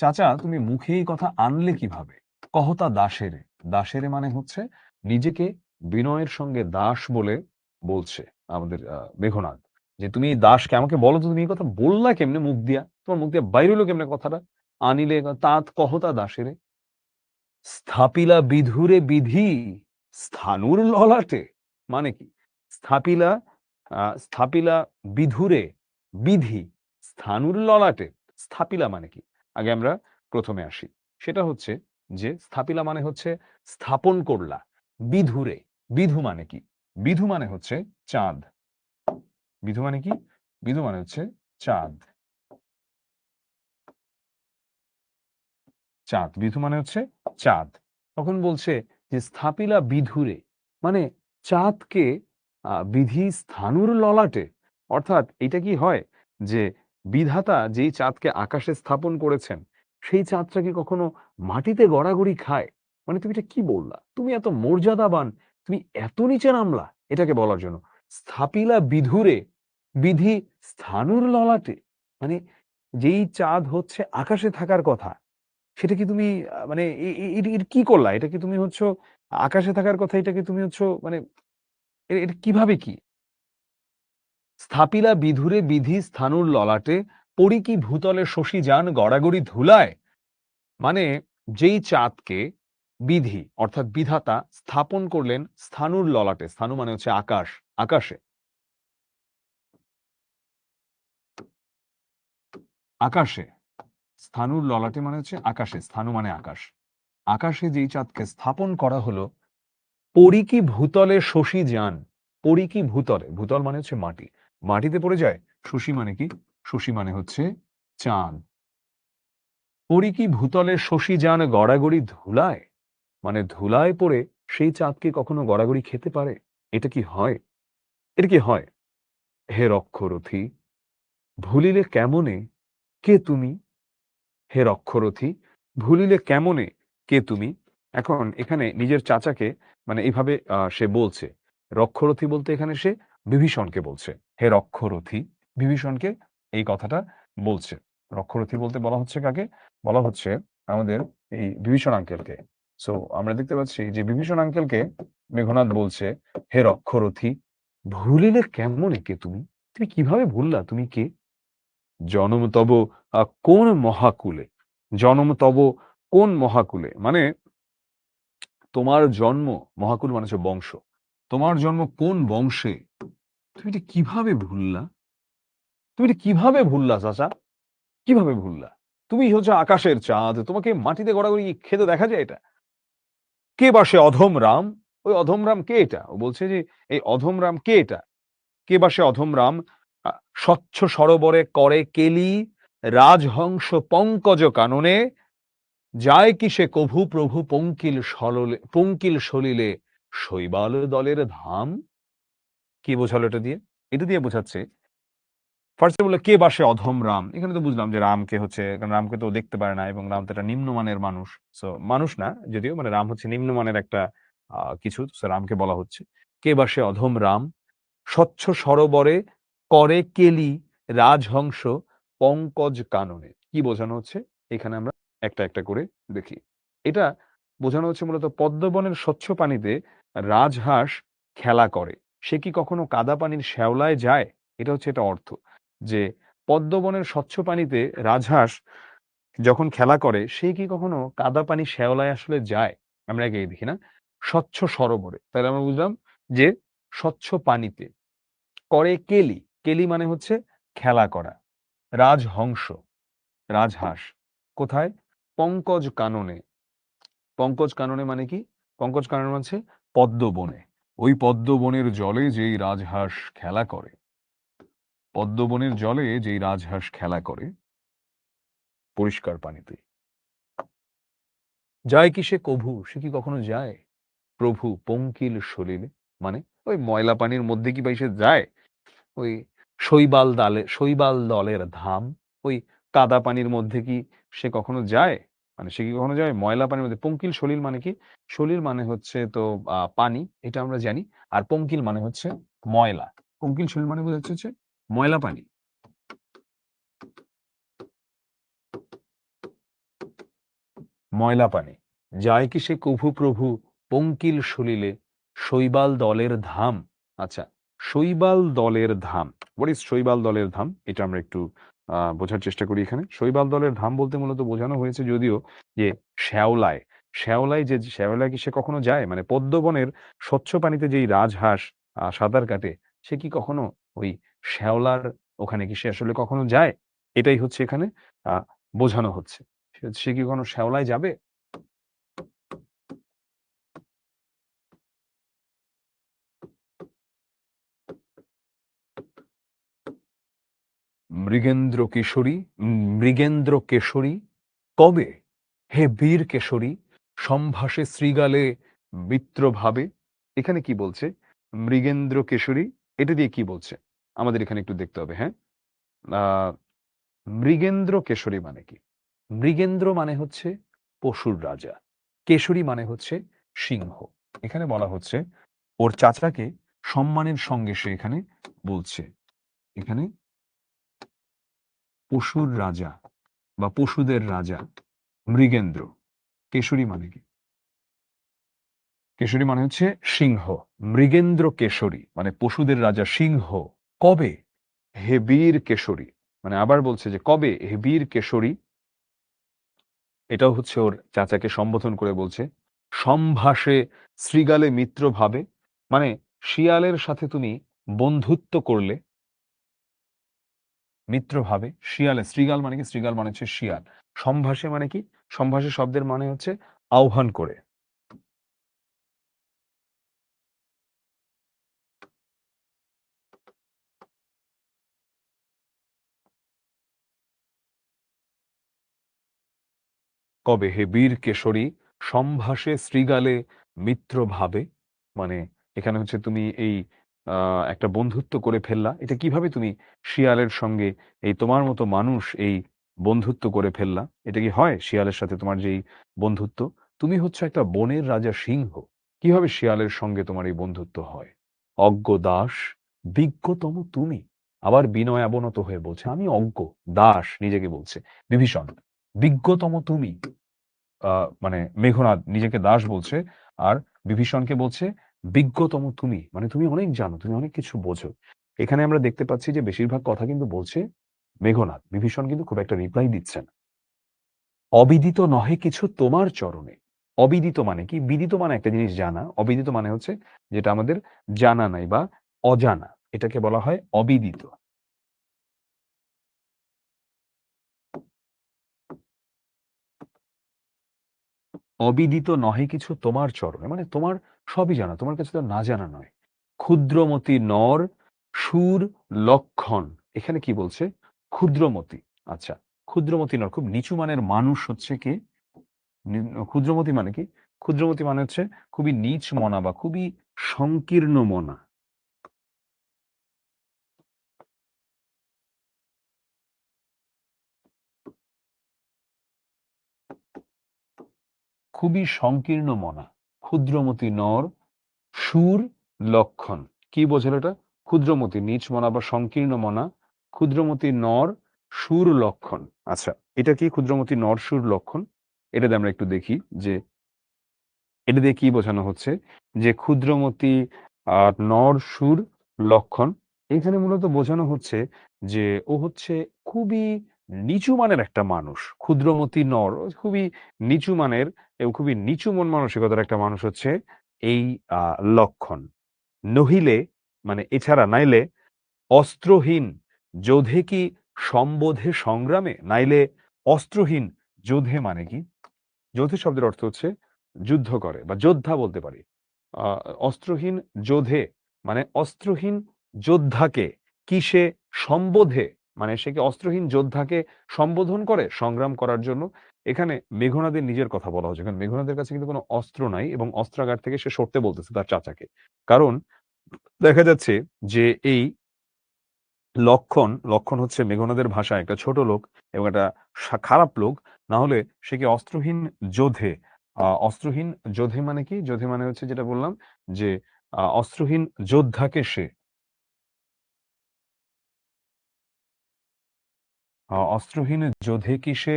চাচা তুমি মুখে এই কথা আনলে কিভাবে? কহতা দাসেরে। দাসেরে মানে হচ্ছে নিজেকে বিনয়ের সঙ্গে দাস বলে বলছে আমাদের মেঘনাদ, যে তুমি এই দাসকে আমাকে বলো তো, তুমি এই কথা বললা কেমনে মুখ দিয়া? তোমার মুখ দিয়ে বাইর হইলো কেমনে কথাটা? আনিলে তাঁত কহতা দাসেরে, স্থাপিলা বিধুরে বিধি, স্থানুর ললাটে। মানে কি? স্থাপিলা স্থাপিলা বিধুরে বিধি, স্থানুর ললাটে। স্থাপিলা মানে কি? আগে আমরা প্রথমে আসি। সেটা হচ্ছে যে স্থাপিলা মানে হচ্ছে স্থাপন করলা। বিধুরে, বিধু মানে কি? বিধু মানে হচ্ছে চাঁদ। বিধু মানে কি? বিধু মানে হচ্ছে চাঁদ। চাঁদ, বিধু মানে হচ্ছে চাঁদ। তখন বলছে যে স্থাপিলা বিধুরে, মানে চাঁদকে বিধি স্থানুর ললাটে। অর্থাৎ এটা কি হয় যে বিধাতা যেই চাঁদকে আকাশে স্থাপন করেছেন, সেই চাঁদটা কি কখনো মাটিতে গড়াগড়ি খায়? মানে তুমি এটা কি বললা? তুমি এত মর্যাদাবান, তুমি এত নিচে নামলা এটাকে বলার জন্য। স্থাপিলা বিধুরে বিধি স্থানুর ললাটে, মানে যেই চাঁদ হচ্ছে আকাশে থাকার কথা, সেটা কি তুমি মানে এটা কি করলা? এটা কি তুমি হচ্ছ আকাশে থাকার কথা, এটা কি তুমি হচ্ছ মানে এটা কিভাবে কি? স্থাপিলা বিধুরে বিধি স্থানুর ললাটে, পড়ি কি ভূতলে শশী যান গড়াগড়ি ধুলায়। মানে যেই চাঁদকে বিধি অর্থাৎ বিধাতা স্থাপন করলেন স্থানুর ললাটে। স্থানু মানে হচ্ছে আকাশ, আকাশে। আকাশে। স্থানুর ললাটে মানে হচ্ছে আকাশে, স্থানু মানে আকাশ। আকাশে যেই চাঁদকে স্থাপন করা হলো, পড়ি কি ভূতলে শশী যান। পড়ি কি ভূতলে, ভূতল মানে হচ্ছে মাটি, মাটিতে পড়ে যায়। শশী মানে কি? শশী মানে হচ্ছে চাঁদ। পড়ি কি ভূতলে শশী যান গড়াগড়ি ধুলায়, মানে ধুলায় পড়ে সেই চাঁদ কি কখনো গড়াগড়ি খেতে পারে? এটা কি হয়? এটা কি হয়? হে রক্ষরথী, ভুলিলে কেমনে কে তুমি। হে রক্ষরথী, ভুলিলে কেমনে কে তুমি। এখন এখানে নিজের চাচাকে মানে এইভাবে সে বলছে। রক্ষরথী বলতে এখানে সে বিভীষণকে বলছে। হে রক্ষরথী, বিভীষণকে এই কথাটা বলছে। রক্ষরথী বলতে বলা হচ্ছে কাকে? বলা হচ্ছে আমাদের এই বিভীষণ আঙ্কেলকে। সো আমরা দেখতে পাচ্ছি যে বিভীষণ আঙ্কেলকে মেঘনাদ বলছে, "হে রক্ষরথী, ভুলিলে কেমন একে তুমি? তুমি কিভাবে ভুললা তুমি কে? জনম তব কোন মহাকুলে?" জনম তব কোন মহাকুলে? মানে তোমার জন্ম, মহাকুল মানে হচ্ছে বংশ। তোমার জন্ম কোন বংশে? তুমি এটা কিভাবে ভুললা? তুমি এটা কিভাবে ভুললা চাচা? কিভাবে ভুললা? তুমি হচ্ছে আকাশের চাঁদ। তোমাকে মাটিতে গড়াগড়ি খেতে দেখা যায় এটা? কে বা সে অধম রাম? ওই অধম রাম কে এটা? ও বলছে যে এই অধম রাম কে এটা? কে বা সে অধম রাম? আ স্বচ্ছ সরোবরে করে কেলি, রাজহংস পঙ্কজ কাননে, যায় কি সে কভু প্রভু পঙ্কিল সলিলে শৈবাল দলের ধাম? কি বোঝালো এটা দিয়ে? এটা দিয়ে বোঝাচ্ছে ফার্স্ট এ বলল কে বা সে অধম রাম? এখানে তো বুঝলাম যে রামকে হচ্ছে কারণ রামকে তো ও দেখতে পারে না এবং রাম তো একটা নিম্নমানের মানুষ। সো মানুষ না যদিও মানে রাম হচ্ছে নিম্নমানের একটা কিছু। সো রামকে বলা হচ্ছে। কে বা সে অধম রাম? স্বচ্ছ সরোবরে করে কেলি রাজহংস পঙ্কজ কাননে। কি বোঝানো হচ্ছে? এখানে আমরা একটা, একটা করে দেখি। এটা বোঝানো হচ্ছে মূলত পদ্মবনের স্বচ্ছ পানিতে রাজহাঁস খেলা করে। সে কি কখনো কাদা পানির শ্যাওলায় যায়? এটা হচ্ছে এটা অর্থ। যে পদ্মবনের স্বচ্ছ পানিতে রাজহাঁস যখন খেলা করে, সে কি কখনো কাদা পানির শ্যাওলায় আসলে যায়? আমরা আগে দেখি না? স্বচ্ছ সরোবরে। তাহলে আমরা বুঝলাম যে স্বচ্ছ পানিতে। করে কেলি। কেলি মানে হচ্ছে খেলা করা। রাজহংস, রাজহাঁস। কোথায়? পঙ্কজ কাননে। পঙ্কজ কাননে মানে কি? পঙ্কজ কানন মানে হচ্ছে পদ্মবনে। ওই পদ্মবনের জলে যেই রাজহাঁস খেলা করে, পদ্মবনের জলে যেই রাজহাঁস খেলা করে, পরিষ্কার পানিতে। যায় কি সে কভু? সে কি কখনো যায়? প্রভু পঙ্কিল সলিলে। মানে ওই ময়লা পানির মধ্যে কি ভাই সে যায়? ওই শৈবাল দলের ধাম, ওই কাদা পানির মধ্যে কি সে কখনো যায়? মানে সে কি কখনো যায়? ময়লা পানির মধ্যে পঙ্কিল সলিল মানে কি? সলিল মানে হচ্ছে তো পানি, এটা আমরা জানি। আর পঙ্কিল মানে হচ্ছে ময়লা। পঙ্কিল সলিল মানে বোঝাচ্ছে হচ্ছে ময়লা পানি। ময়লা পানি। যায় কি সে কভু প্রভু পঙ্কিল সলিলে শৈবাল দলের ধাম। আচ্ছা, শৈবাল দলের ধাম। হোয়াট ইজ শৈবাল দলের ধাম? এটা আমরা একটু বোঝার চেষ্টা করি এখানে। শৈবাল দলের ধাম বলতে মূলত বোঝানো হয়েছে যদিও যে শ্যাওলায়, শ্যাওলায় যে শ্যাওলায় কি সে কখনো যায়? মানে পদ্মবনের স্বচ্ছ পানিতে যেই রাজহাঁস সাঁতার কাটে, সে কি কখনো ওই শ্যাওলার ওখানে কি সে আসলে কখনো যায়? এটাই হচ্ছে এখানে আ বোঝানো হচ্ছে। সে কি কখনো শ্যাওলায় যাবে? মৃগেন্দ্র কিশোরী মৃগেন্দ্র কেশরী কবে? হে বীর কেশরী সম্ভাসে শৃগালে মিত্রভাবে। এখানে কি বলছে? মৃগেন্দ্র কেশরী এটা দিয়ে কি বলছে? আমাদের এখানে একটু দেখতে হবে, হ্যাঁ? আ মৃগেন্দ্র কেশরী মানে কি? মৃগেন্দ্র মানে হচ্ছে পশুর রাজা। কেশরী মানে হচ্ছে সিংহ। এখানে বলা হচ্ছে ওর চাচাকে সম্মানের সঙ্গে সে এখানে বলছে। এখানে পশুর রাজা বা পশুদের রাজা মৃগেন্দ্র। কেশরী মানে কি? কেশরী মানে হচ্ছে সিংহ। মৃগেন্দ্র কেশরী মানে পশুদের রাজা সিংহ। কবে? হে বীর কেশরী। মানে আবার বলছে যে কবে হে বীর কেশরী, এটাও হচ্ছে ওর চাচাকে সম্বোধন করে বলছে। সম্ভাষে শৃগালে মিত্র ভাবে, মানে শিয়ালের সাথে তুমি বন্ধুত্ব করলে মিত্র ভাবে। শিয়ালে শৃগাল মানে কি? শৃগাল মানে হচ্ছে শিয়াল। সম্ভাষে মানে কি? সম্ভাষে শব্দের মানে হচ্ছে আহ্বান করে। কবে হে বীর কেশরী সম্ভাষে শৃগালে মিত্র ভাবে, মানে এখানে হচ্ছে তুমি এই একটা বন্ধুত্ব করে ফেললা। এটা কিভাবে তুমি শিয়ালের সঙ্গে এই তোমার মতো মানুষ এই বন্ধুত্ব করে ফেললা? এটা কি হয় শিয়ালের সাথে তোমার যেই বন্ধুত্ব? তুমি হচ্ছ একটা বনের রাজা সিংহ। কিভাবে শিয়ালের সঙ্গে তোমার এই বন্ধুত্ব হয়? অজ্ঞ দাস বিজ্ঞতম তুমি। আবার বিনয় অবনত হয়ে বলছে আমি অজ্ঞ দাস নিজেকে বলছে। বিভীষণ বিজ্ঞতম তুমি, মানে মেঘনাদ নিজেকে দাস বলছে, আর বিভীষণকে বলছে বিজ্ঞতম তুমি, মানে তুমি অনেক জানো, তুমি অনেক কিছু বোঝো। এখানে আমরা দেখতে পাচ্ছি যে বেশিরভাগ কথা কিন্তু বলছে মেঘনাদ, বিভীষণ কিন্তু খুব একটা রিপ্লাই দিচ্ছে না। অবিদিত নহে কিছু তোমার চরণে। অবিদিত মানে কি? বিদিত মানে একটা জিনিস জানা, অবিদিত মানে হচ্ছে যেটা আমাদের জানা নাই বা অজানা, এটাকে বলা হয় অবিদিত। অবিদিত নহে কিছু তোমার চরণে, মানে তোমার সবই জানা, তোমার কাছে তো না জানা নয়। ক্ষুদ্রমতি নর সুর লক্ষণ, এখানে কি বলছে? ক্ষুদ্রমতি। আচ্ছা, ক্ষুদ্রমতি নর, খুব নিচু মানের মানুষ হচ্ছে কি? ক্ষুদ্রমতি মানে কি? ক্ষুদ্রমতি মানে হচ্ছে খুবই নীচ মনা বা খুবই সংকীর্ণ মনা। খুবই সংকীর্ণ মনা, ক্ষুদ্রমতি নর সুর লক্ষণ। কি বোঝালো এটা? ক্ষুদ্রমতি নিচ মনা বা সংকীর্ণ মনা, ক্ষুদ্রমতি নর সুর লক্ষণ। আচ্ছা, এটা কি ক্ষুদ্রমতি নর সুর লক্ষণ? এটা দিয়ে আমরা একটু দেখি যে এটা দিয়ে কি বোঝানো হচ্ছে, যে ক্ষুদ্রমতি নর সুর লক্ষণ, এখানে মূলত বোঝানো হচ্ছে যে ও হচ্ছে খুবই নিচু মানের একটা মানুষ। ক্ষুদ্রমতি নর ও খুবই নিচু মানের এবং খুবই নিচু মন মানসিকতার একটা মানুষ হচ্ছে এই লক্ষণ। নহিলে মানে এছাড়া নাইলে অস্ত্রহীন যোধে কি সম্বোধে সংগ্রামে, নাইলে অস্ত্রহীন যোধে মানে কি? যোধে শব্দের অর্থ হচ্ছে যুদ্ধ করে বা যোদ্ধা বলতে পারি। আ অস্ত্রহীন যোধে মানে অস্ত্রহীন যোদ্ধাকে কিসে সম্বোধে, মানে সে কি অস্ত্রহীন যোদ্ধাকে সম্বোধন করে সংগ্রাম করার জন্য? এখানে মেঘনাদের নিজের কথা বলা হচ্ছে। কারণ মেঘনাদের কাছে কিন্তু কোনো অস্ত্র নাই এবং অস্ত্রাগার থেকে সে সরতে বলতেছে তার চাচাকে। কারণ দেখা যাচ্ছে যে এই লক্ষণ হচ্ছে মেঘনাদের ভাষায় একটা ছোট লোক এবং একটা খারাপ লোক। না হলে সে কি অস্ত্রহীন যোধে, অস্ত্রহীন যোধে মানে কি? যোধে মানে হচ্ছে যেটা বললাম যে অস্ত্রহীন যোদ্ধাকে সে অস্ত্রহীন যোধে কি সে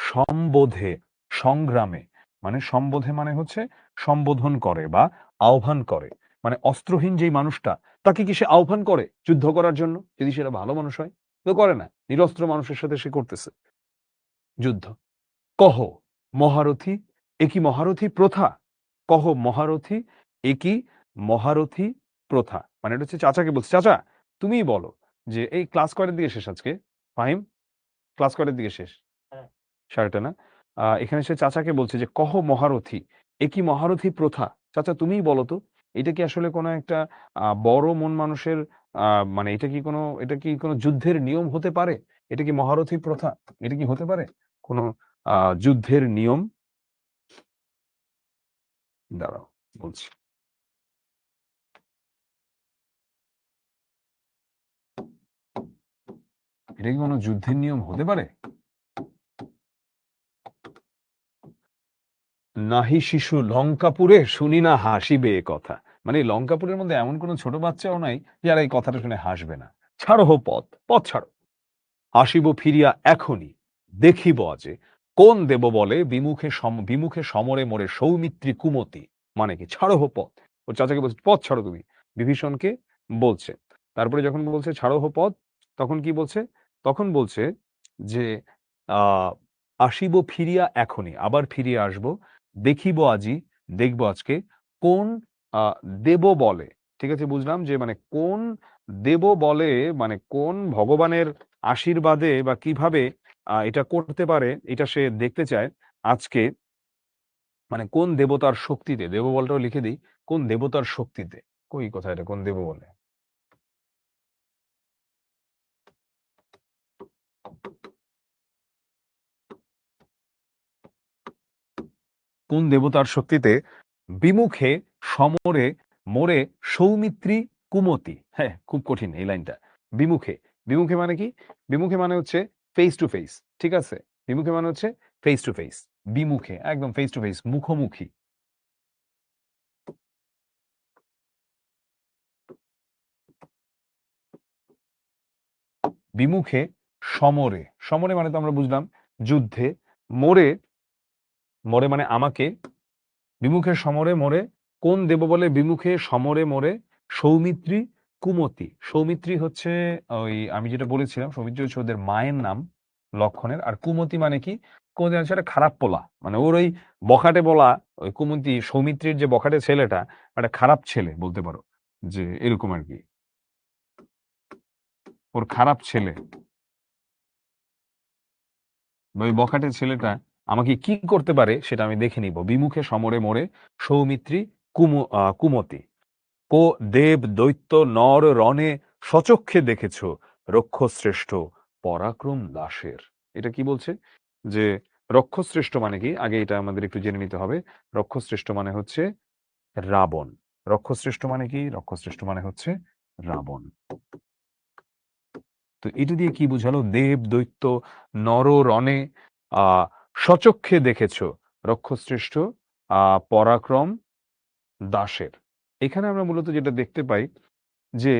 সম্বোধে সংগ্রামে, মানে সম্বোধে মানে হচ্ছে সম্বোধন করে বা আহ্বান করে। মানে অস্ত্রহীন যেই মানুষটা তাকে কি সে আহ্বান করে যুদ্ধ করার জন্য? যদি সেটা ভালো মানুষ হয়, তো করে না। নিরস্ত্র মানুষের সাথে সে করতেছে যুদ্ধ। কহ মহারথী, এ কি মহারথী প্রথা? কহ মহারথী, এ কি মহারথী প্রথা? মানে এটা হচ্ছে চাচাকে বলছে, চাচা তুমিই বলো যে এই ক্লাস কয়টার দিকে শেষ আজকে? ফাহিম, ক্লাস কয়টার দিকে শেষ? সাড়েটা না? এখানে সে চাচাকে বলছে যে, "কহ মহারথী, এ কি মহারথী প্রথা? চাচা তুমিই বলো তো, এটা কি আসলে কোনো একটা বড় মন মানুষের আ মানে এটা কি কোনো যুদ্ধের নিয়ম হতে পারে? এটা কি মহারথী প্রথা? এটা কি হতে পারে কোনো আ যুদ্ধের নিয়ম?" দাঁড়াও বলছি। এটা কি কোনো যুদ্ধের নিয়ম হতে পারে? নাহি শিশু লঙ্কাপুরে শুনি না হাসিবে এ কথা। মানে এই লঙ্কাপুরের মধ্যে এমন কোনো ছোট বাচ্চাও নাই যারা এই কথাটা শুনে হাসবে না। ছাড়ো হো পথ, পথ ছাড়ো। আসিব ফিরিয়া এখনি, দেখিব আজে কোন দেব বলে বিমুখে সমরে মোরে সৌমিত্রী কুমতি। মানে কি? ছাড়ো হো পথ। ওর চাচাকে বলছে পথ ছাড়ো তুমি। বিভীষণকে বলছে। তারপরে যখন বলছে ছাড়ো হো পথ, তখন কি বলছে? তখন বলছে যে আ আসিব ফিরিয়া এখনি, আবার ফিরিয়ে আসবো। দেখিব আজি, দেখব আজকে কোন আ দেব বলে। ঠিক আছে? বুঝলাম যে মানে কোন দেব বলে, মানে কোন ভগবানের আশীর্বাদে বা কিভাবে এটা করতে পারে এটা সে দেখতে চায় আজকে, মানে কোন দেবতার শক্তিতে, দেব বলটাও লিখে দেই, কোন দেবতার শক্তিতে। কই কোথায় এটা কোন দেব বলে? কোন দেবতার শক্তিতে বিমুখে সমরে মোরে সৌমিত্রী কুমতি। হ্যাঁ, খুব কঠিন এই লাইনটা। বিমুখে, বিমুখে মানে কি? বিমুখে মানে হচ্ছে ফেস টু ফেস। ঠিক আছে? বিমুখে মানে হচ্ছে ফেস টু ফেস। বিমুখে একদম ফেস টু ফেস, মুখোমুখি। বিমুখে সমরে, সমরে মানে তো আমরা বুঝলাম যুদ্ধে, মোরে, মোরে মানে আমাকে, বিমুখে সমরে মোরে কোন দেববলে বিমুখে সমরে মোরে সৌমিত্রী কুমতি। সৌমিত্রী হচ্ছে ওই আমি যেটা বলেছিলাম, সৌমিত্রী হচ্ছে ওদের মায়ের নাম লক্ষণের। আর কুমতি মানে কি? কুমতি মানে হচ্ছে একটা খারাপ পোলা। মানে ওর ওই বখাটে বলা, ওই কুমতি সৌমিত্রীর যে বখাটে ছেলেটা, একটা খারাপ ছেলে বলতে পারো। যে এরকম আরকি। ওর খারাপ ছেলে। ওই বখাটে ছেলেটা আমাকে কি করতে পারে সেটা আমি দেখে নিব। বিমুখে সমরে মোরে সৌমিত্রী কুমতি। কো দেব দৈত্য নর রণে সচক্ষে দেখেছ রক্ষশ্রেষ্ঠ পরাক্রম দাসের। এটা কি বলছে? যে রক্ষশ্রেষ্ঠ মানে কি? আগে এটা আমাদের একটু জেনে নিতে হবে। রক্ষশ্রেষ্ঠ মানে হচ্ছে রাবণ। রক্ষশ্রেষ্ঠ মানে কি? রক্ষশ্রেষ্ঠ মানে হচ্ছে রাবণ। তো এটা দিয়ে কি বুঝালো? দেব দৈত্য নর রণে সচক্ষে দেখেছ রক্ষশ্রেষ্ঠ পরাক্রম দাসের। এখানে আমরা মূলত যেটা দেখতে পাই যে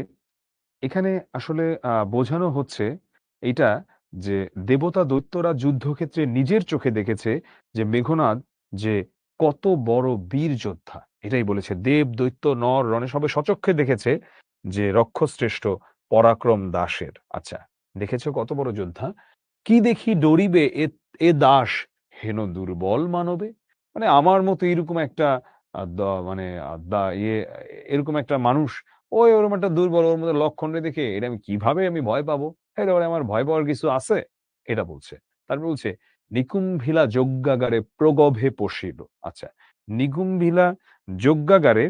এখানে আসলে বোঝানো হচ্ছে এইটা যে দেবতা দৈত্যরা যুদ্ধক্ষেত্রে নিজের চোখে দেখেছে যে মেঘনাদ যে কত বড় বীর যোদ্ধা। এটাই বলেছে। দেব, দৈত্য, নর, রণে সবে সচক্ষে দেখেছে যে রক্ষশ্রেষ্ঠ পরাক্রম দাসের। আচ্ছা, দেখেছো কত বড় যোদ্ধা? কি দেখি ডরিবে এ দাস হেন দুর্বল মানবে? মানে আমার মতো এরকম একটা আ দ মানে আ দা ইয়ে এরকম একটা মানুষ ওরকম একটা দুর্বল ওর মধ্যে লক্ষণটা দেখে এটা আমি কিভাবে ভয় পাবো? একেবারে আমার ভয় পাওয়ার কিছু আছে? এটা বলছে। তারপর বলছে, "নিকুম্ভিলা যজ্ঞাগারে প্রগভে পশিল।" আচ্ছা, নিকুম্ভিলা যজ্ঞাগারে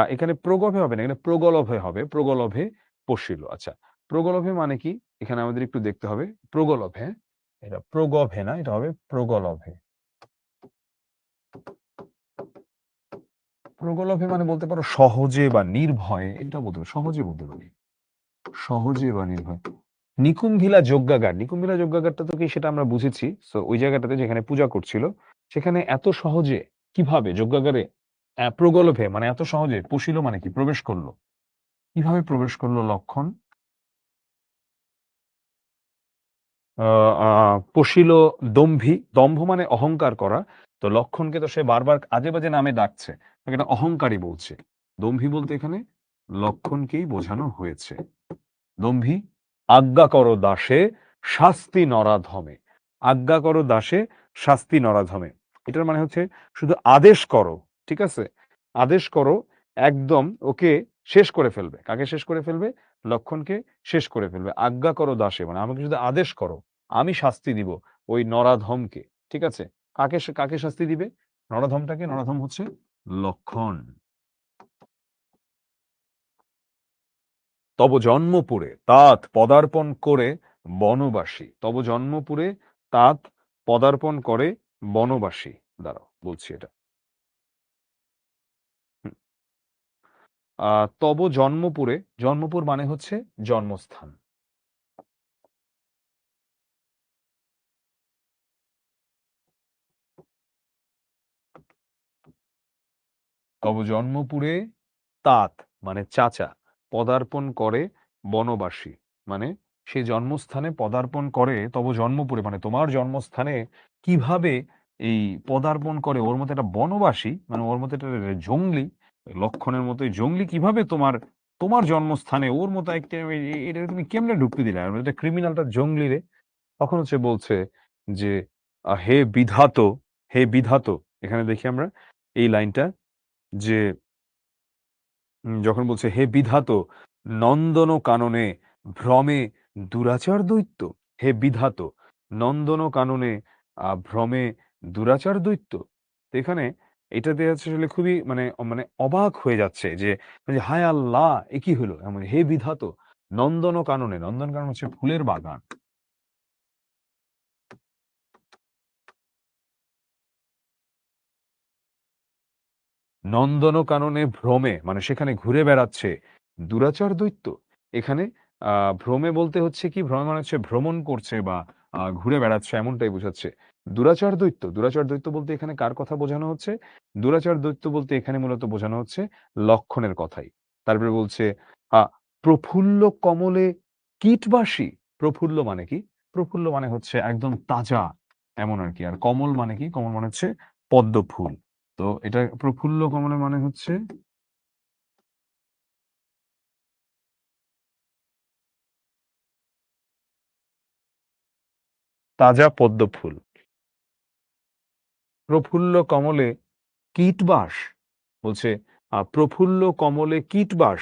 এখানে প্রগভে হবে না, এখানে প্রগলভে হবে। প্রগলভে পশিল। আচ্ছা, প্রগলভে মানে কি? এখানে আমাদের একটু দেখতে হবে। প্রগলভে, হ্যাঁ? এটা প্রগভে না, এটা হবে প্রগলভে। প্রগলভে মানে বলতে পারো সহজে বা নির্ভয়ে, এটা বলতে পারো। সহজে বলতে পারি। সহজে বা নির্ভয়ে। নিকুম্ভিলা যজ্ঞাগার। নিকুম্ভিলা যজ্ঞাগারটা তো কি সেটা আমরা বুঝেছি। সো ওই জায়গাটাতে যেখানে পূজা করছিল, সেখানে এত সহজে কিভাবে যজ্ঞাগারে প্রগলভে মানে এত সহজে পশিল মানে কি? প্রবেশ করল। কিভাবে প্রবেশ করল লক্ষণ? আ আ পশিল দম্ভী। দম্ভ মানে অহংকার করা। তো লক্ষণকে তো সে বারবার আজে-বাজে নামে ডাকছে। তাকে এটা অহংকারী বলছে। দম্ভী বলতে এখানে লক্ষণকেই বোঝানো হয়েছে। দম্ভী, আজ্ঞা করো দাসে শাস্তি নরাধমে। আজ্ঞা করো দাসে শাস্তি নরাধমে। এটার মানে হচ্ছে শুধু আদেশ করো। ঠিক আছে? আদেশ করো, একদম ওকে শেষ করে ফেলবে। কাকে শেষ করে ফেলবে? লক্ষণকে শেষ করে ফেলবে। আজ্ঞা করো দাসে মানে আমাকে শুধু আদেশ করো। আমি শাস্তি দিব ওই নরাধমকে। ঠিক আছে? কাকে শাস্তি দিবে? নরাধমটাকে। নরাধম হচ্ছে লক্ষণ। তব জন্মপুরে তাত পদার্পণ করে বনবাসী। তব জন্মপুরে তাত পদার্পণ করে বনবাসী। দাঁড়াও বলছি এটা। হুম। তব জন্মপুরে, জন্মপুর মানে হচ্ছে জন্মস্থান। তব জন্মপুরে তাত মানে চাচা পদার্পণ করে বনবাসী মানে সে জন্মস্থানে পদার্পণ করে। তব জন্মপুরে মানে তোমার জন্মস্থানে কিভাবে এই পদার্পণ করে ওর মতো একটা বনবাসী মানে ওর মতো একটা জংলি, লক্ষণের মতোই জংলি কিভাবে তোমার তোমার জন্মস্থানে ওর মতো একটা এটা তুমি কেমনে ঢুকতে দিলে? আর এটা ক্রিমিনালটা জংলি রে। তখন হচ্ছে বলছে যে হে বিধাত, হে বিধাত। এখানে দেখি আমরা এই লাইনটা যে যখন বলছে, "হে বিধাত নন্দন কাননে ভ্রমে দুরাচার দৈত্য।" হে বিধাত নন্দন কাননে ভ্রমে দুরাচার দৈত্য। তো এখানে এটাতে হচ্ছে আসলে খুবই মানে অবাক হয়ে যাচ্ছে যে, হায় আল্লাহ! এ কি হলো? হে বিধাত নন্দন কাননে, নন্দনকানন হচ্ছে ফুলের বাগান। নন্দনকাননে ভ্রমে মানে সেখানে ঘুরে বেড়াচ্ছে দুরাচার দৈত্য। এখানে ভ্রমে বলতে হচ্ছে কি? ভ্রমে মানে হচ্ছে ভ্রমণ করছে বা ঘুরে বেড়াচ্ছে এমনটাই বোঝাচ্ছে। দুরাচার দৈত্য, দুরাচার দৈত্য বলতে এখানে কার কথা বোঝানো হচ্ছে? দুরাচার দৈত্য বলতে এখানে মূলত বোঝানো হচ্ছে লক্ষণের কথাই। তারপরে বলছে আ প্রফুল্ল কমলে কীটবাসী, প্রফুল্ল মানে কি? প্রফুল্ল মানে হচ্ছে একদম তাজা এমন আরকি। আর কমল মানে কি? কমল মানে হচ্ছে পদ্ম ফুল। তো এটা প্রফুল্ল কমলের মানে হচ্ছে তাজা পদ্ম ফুল। প্রফুল্ল কমলে কীটবাস বলছে প্রফুল্ল কমলে কীটবাস।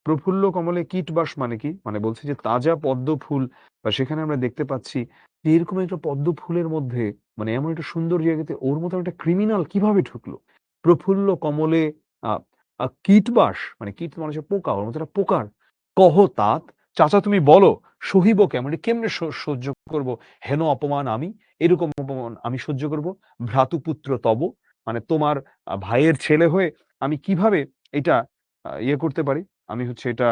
প্রফুল্ল কমলে কীটবাস মানে কি? মানে বলছে যে তাজা পদ্ম ফুল বা সেখানে আমরা দেখতে পাচ্ছি যে এরকম একটা পদ্ম ফুলের মধ্যে মানে এমন একটা সুন্দর জায়গাতে ওর মতো একটা ক্রিমিনাল কিভাবে ঢুকলো? প্রফুল্ল কমলে আ আ কীটবাস মানে কীট মানে হচ্ছে পোকা, ওর মতো একটা পোকার কহ তাত চাচা তুমি বলো সহিব কেমনে? কেমনে সহ্য করব? হেন অপমান আমি? এরকম অপমান আমি সহ্য করব? ভ্রাতুপুত্র তব মানে তোমার ভাইয়ের ছেলে হয়ে আমি কিভাবে এটা ইয়ে করতে পারি? আমি হচ্ছে এটা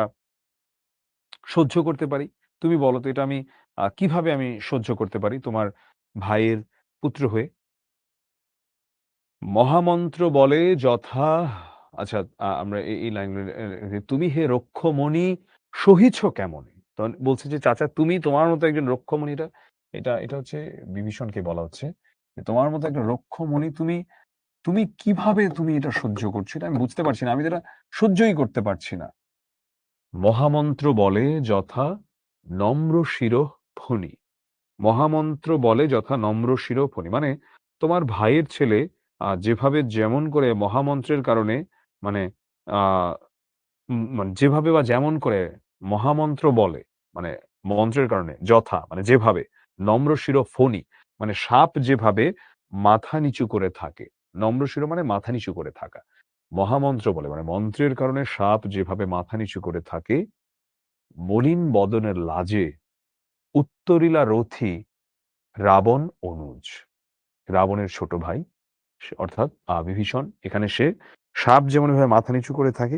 সহ্য করতে পারি? তুমি বলো তো এটা আমি কিভাবে আমি সহ্য করতে পারি তোমার ভাইয়ের পুত্র হয়ে? মহামন্ত্র বলে যথা আচ্ছা আমরা এই লাইনগুলো তুমি হে রক্ষমণি সহিছ কেমনে? তখন বলছে যে, "চাচা তুমি তোমার মতো একজন রক্ষমণি" এটা হচ্ছে বিভীষণকে বলা হচ্ছে। যে, "তোমার মতো একটা রক্ষমণি তুমি তুমি কিভাবে তুমি এটা সহ্য করছো? এটা আমি বুঝতে পারছি না। আমি তো এটা সহ্যই করতে পারছি না।" মহামন্ত্র বলে যথা নম্র শিরঃ ফণি। মহামন্ত্র বলে যথা নম্র শিরঃ ফণি। মানে তোমার ভাইয়ের ছেলে যেভাবে যেমন করে মহামন্ত্রের কারণে মানে আ মানে যেভাবে বা যেমন করে মহামন্ত্র বলে, মানে মন্ত্রের কারণে যথা মানে যেভাবে, নম্র শির ফণি মানে সাপ যেভাবে মাথা নিচু করে থাকে। নম্র শির মানে মাথা নিচু করে থাকা। মহামন্ত্র বলে মানে মন্ত্রের কারণে সাপ যেভাবে মাথা নিচু করে থাকে, মলিন বদনের লাজে উত্তরিলা রথী রাবণ অনুজ। রাবণের ছোট ভাই অর্থাৎ বিভীষণ এখানে সে সাপ যেমন এভাবে মাথা নিচু করে থাকে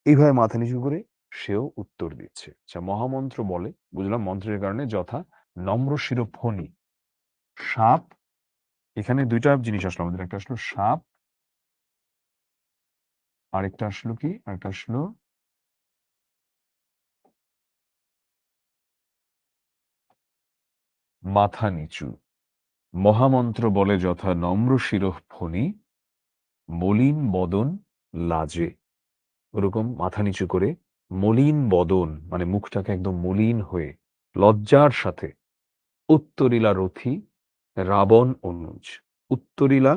এইভাবে মাথা নিচু করে সেও উত্তর দিচ্ছে। আচ্ছা মহামন্ত্র বলে, বুঝলাম মন্ত্রের কারণে যথা নম্র শিরোফণি। সাপ এখানে ২ টা জিনিস আসলো আমাদের। একটা আসলো সাপ, আরেকটা আসলো কি? আরেকটা আসলো মাথা নিচু। মহামন্ত্র বলে যথা নম্র শিরোফণি, মলিন বদন লাজে। ওরকম মাথা নিচু করে মলিন বদন মানে মুখটাকে একদম মলিন হয়ে লজ্জার সাথে উত্তরিলা রথী রাবণ অনুজ। উত্তরিলা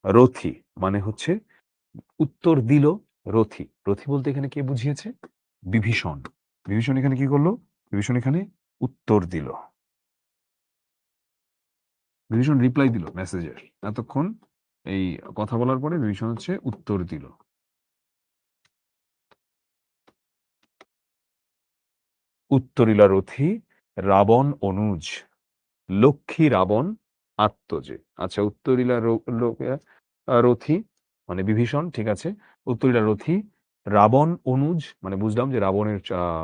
রথী মানে হচ্ছে উত্তর দিল রথী। রথী বলতে এখানে কে বুঝিয়েছে? বিভীষণ। বিভীষণ এখানে কি করলো? বিভীষণ এখানে উত্তর দিল। বিভীষণ রিপ্লাই দিল মেসেজের। এতক্ষণ এই কথা বলার পরে বিভীষণ হচ্ছে উত্তর দিল। উত্তরিলা রথী রাবণ অনুজ। লক্ষ্মী রাবণ আত্মজে। আচ্ছা উত্তরিলা রথী মানে বিভীষণ ঠিক আছে। উত্তরিলা রথী রাবণ অনুজ মানে বুঝলাম যে রাবণের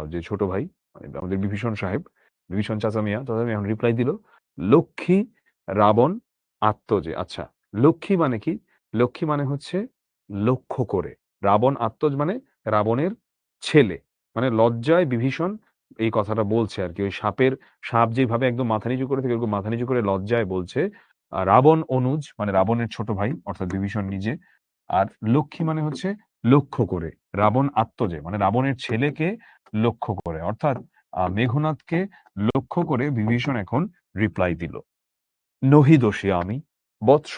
যে ছোট ভাই মানে আমাদের বিভীষণ সাহেব, বিভীষণ চাচা মিয়া তথাপি এখন রিপ্লাই দিল লক্ষ্মী রাবণ আত্মজে। আচ্ছা লক্ষ্মী মানে কি? লক্ষ্মী মানে হচ্ছে লক্ষ্য করে। রাবণ আত্মজ মানে রাবণের ছেলে। মানে লজ্জায় বিভীষণ এই কথাটা বলছে আরকি। ওই সাপ যেভাবে একদম মাথা নিচু করে থাকে ওরকম মাথা নিচু করে লজ্জায় বলছে। রাবণ অনুজ মানে রাবণের ছোট ভাই অর্থাৎ বিভীষণ নিজে। আর লক্ষ্মী মানে হচ্ছে লক্ষ্য করে। রাবণ আত্মজে মানে রাবণের ছেলেকে লক্ষ্য করে। অর্থাৎ মেঘনাদকে লক্ষ্য করে বিভীষণ এখন রিপ্লাই দিল। নহি দোষী আমি, বৎস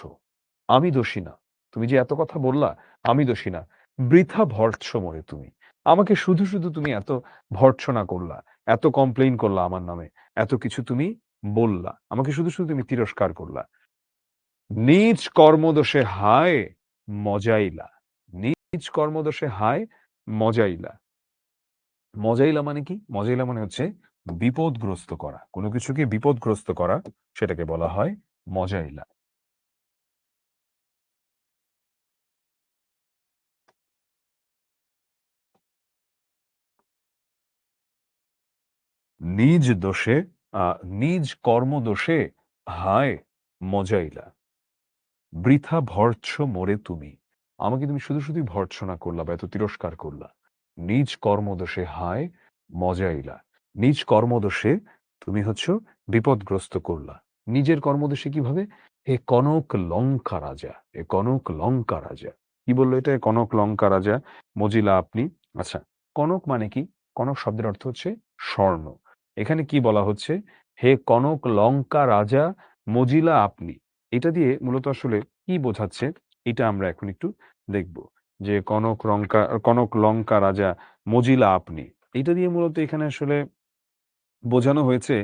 আমি দোষী না। তুমি যে এত কথা বললা, আমি দোষী না। বৃথা ভর্ৎস মোরে তুমি। আমাকে শুধু তুমি এত ভর্ৎসনা করলা, এত কমপ্লেইন করলা আমার নামে, এত কিছু তুমি বললা। আমাকে শুধু তুমি তিরস্কার করলা। নিজ কর্মদোষে হায় মজাইলা। নিজ কর্মদোষে হায় মজাইলা। মজাইলা মানে কি? মজাইলা মানে হচ্ছে বিপদগ্রস্ত করা। কোন কিছুকে বিপদগ্রস্ত করা সেটাকে বলা হয় মজাইলা। নিজ দোষে নিজ কর্মদোষে হায় মজাইলা। বৃথা ভর্ৎস মোরে তুমি। আমাকে তুমি শুধুই ভর্ৎসনা করলা বা এত তিরস্কার করলা। নিজ কর্মদোষে হায় মজাইলা। নিজ কর্মদোষে তুমি হচ্ছ বিপদগ্রস্ত করলা। নিজের কর্মদেশে কিভাবে? হে কনক লঙ্কা রাজা, এ কনক লঙ্কা রাজা। কি বলল এটা? এ কনক লঙ্কা রাজা, মজিলা আপনি। আচ্ছা, কনক মানে কি? কনক শব্দের অর্থ হচ্ছে স্বর্ণ। এখানে কি বলা হচ্ছে? হে কনক লঙ্কা রাজা, মজিলা আপনি। এটা দিয়ে মূলত আসলে কি বোঝাচ্ছে? এটা আমরা এখন একটু দেখব। যে কনক লঙ্কা রাজা, মজিলা আপনি। এটা দিয়ে মূলত এখানে আসলে বোঝানো হয়েছে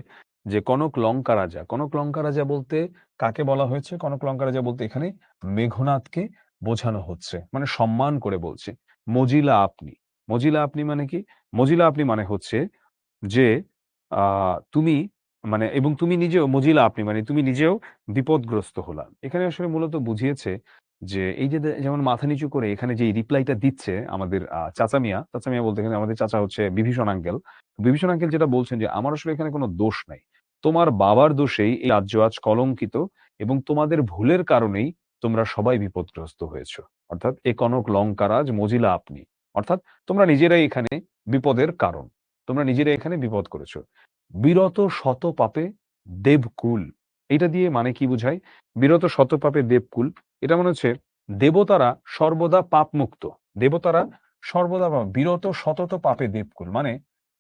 যে কনক লঙ্কা রাজা। কনক লঙ্কা রাজা বলতে কাকে বলা হয়েছে? কনক লঙ্কা রাজা বলতে এখানে মেঘনাদকে বোঝানো হচ্ছে। মানে সম্মান করে বলছে। মজিলা আপনি। মজিলা আপনি মানে কি? মজিলা আপনি মানে হচ্ছে যে তুমি মানে এবং তুমি নিজেও মজিলা আপনি মানে তুমি নিজেও বিপদগ্রস্ত হলা। এখানে আসলে মূলত বুঝিয়েছে যে এই যে যেমন মাথা নিচু করে এখানে যে রিপ্লাইটা দিচ্ছে আমাদের চাচা মিয়া বলতে এখানে আমাদের চাচা হচ্ছে বিভীষণ আঙ্কেল। বিভীষণ আঙ্কেল যেটা বলছেন যে আমার আসলে এখানে কোনো দোষ নাই। তোমার বাবার দোষেই এই রাজ্য আজ কলঙ্কিত এবং তোমাদের ভুলের কারণেই তোমরা সবাই বিপদগ্রস্ত হয়েছো। অর্থাৎ এ কনক লঙ্কারাজ মজিলা আপনি। অর্থাৎ তোমরা নিজেরাই এখানে বিপদের কারণ। তোমরা নিজেরাই এখানে বিপদ করেছো। বিরত শত পাপে দেবকুল। এটা দিয়ে মানে কি বুঝায়? বিরত শত পাপে দেবকুল। এটা মনে হচ্ছে দেবতারা সর্বদা পাপমুক্ত। দেবতারা সর্বদা বিরত সতত পাপে দেবকুল। মানে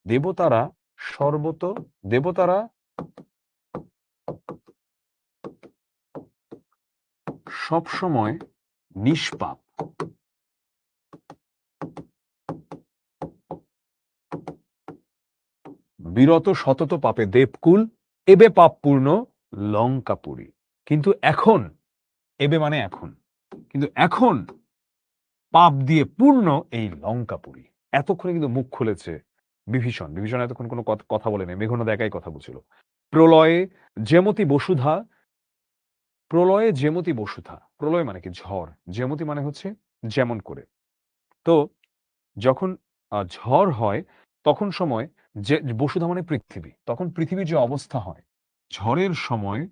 দেবতারা সর্বত দেবতারা সবসময় নিষ্পাপ। বিরত সতত পাপে দেবকুল, এবে পাপপূর্ণ লঙ্কাপুরী। কিন্তু এখন, এবে মানে এখন, কিন্তু এখন পাপ দিয়ে পূর্ণ এই লঙ্কাপুরী। এতক্ষণে কিন্তু মুখ খুলেছে বিভীষণ। বিভীষণ এতক্ষণ কোনো কথা বলে নাই। মেঘনাদ একাই কথা বলছিল। প্রলয়ে যেমতি বসুধা, প্রলয়ে যেমতি বসুধা। প্রলয় মানে কি? ঝড়। যেমতি মানে হচ্ছে যেমন করে। তো যখন ঝড় হয় তখন সময় যে বসুধা মানে পৃথিবী। তখন পৃথিবীর যে অবস্থা হয়, ঝড়ের সময়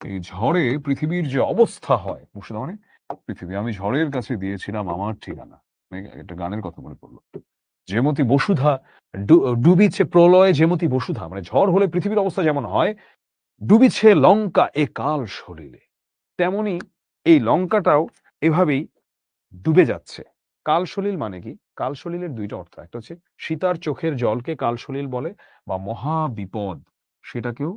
এই ঝড়ে পৃথিবীর যে অবস্থা হয়, বসুধা মানে পৃথিবী। আমি ঝড়ের কাছে দিয়েছিলাম আমার ঠিকানা। একটা গানের কথা মনে পড়লো। যেমতি বসুধা ডুবিছে প্রলয়ে যেমতি বসুধা। মানে ঝড় হলে পৃথিবীর অবস্থা যেমন হয়, ডুবিছে লঙ্কা এ কাল সলিলে। তেমনি এই লঙ্কাটাও এভাবেই ডুবে যাচ্ছে। কালসলিল মানে কি? কালসলিলের ২ টা অর্থ। একটা হচ্ছে সীতার চোখের জলকে কালসলিল বলে বা মহাবিপদ, সেটাকেও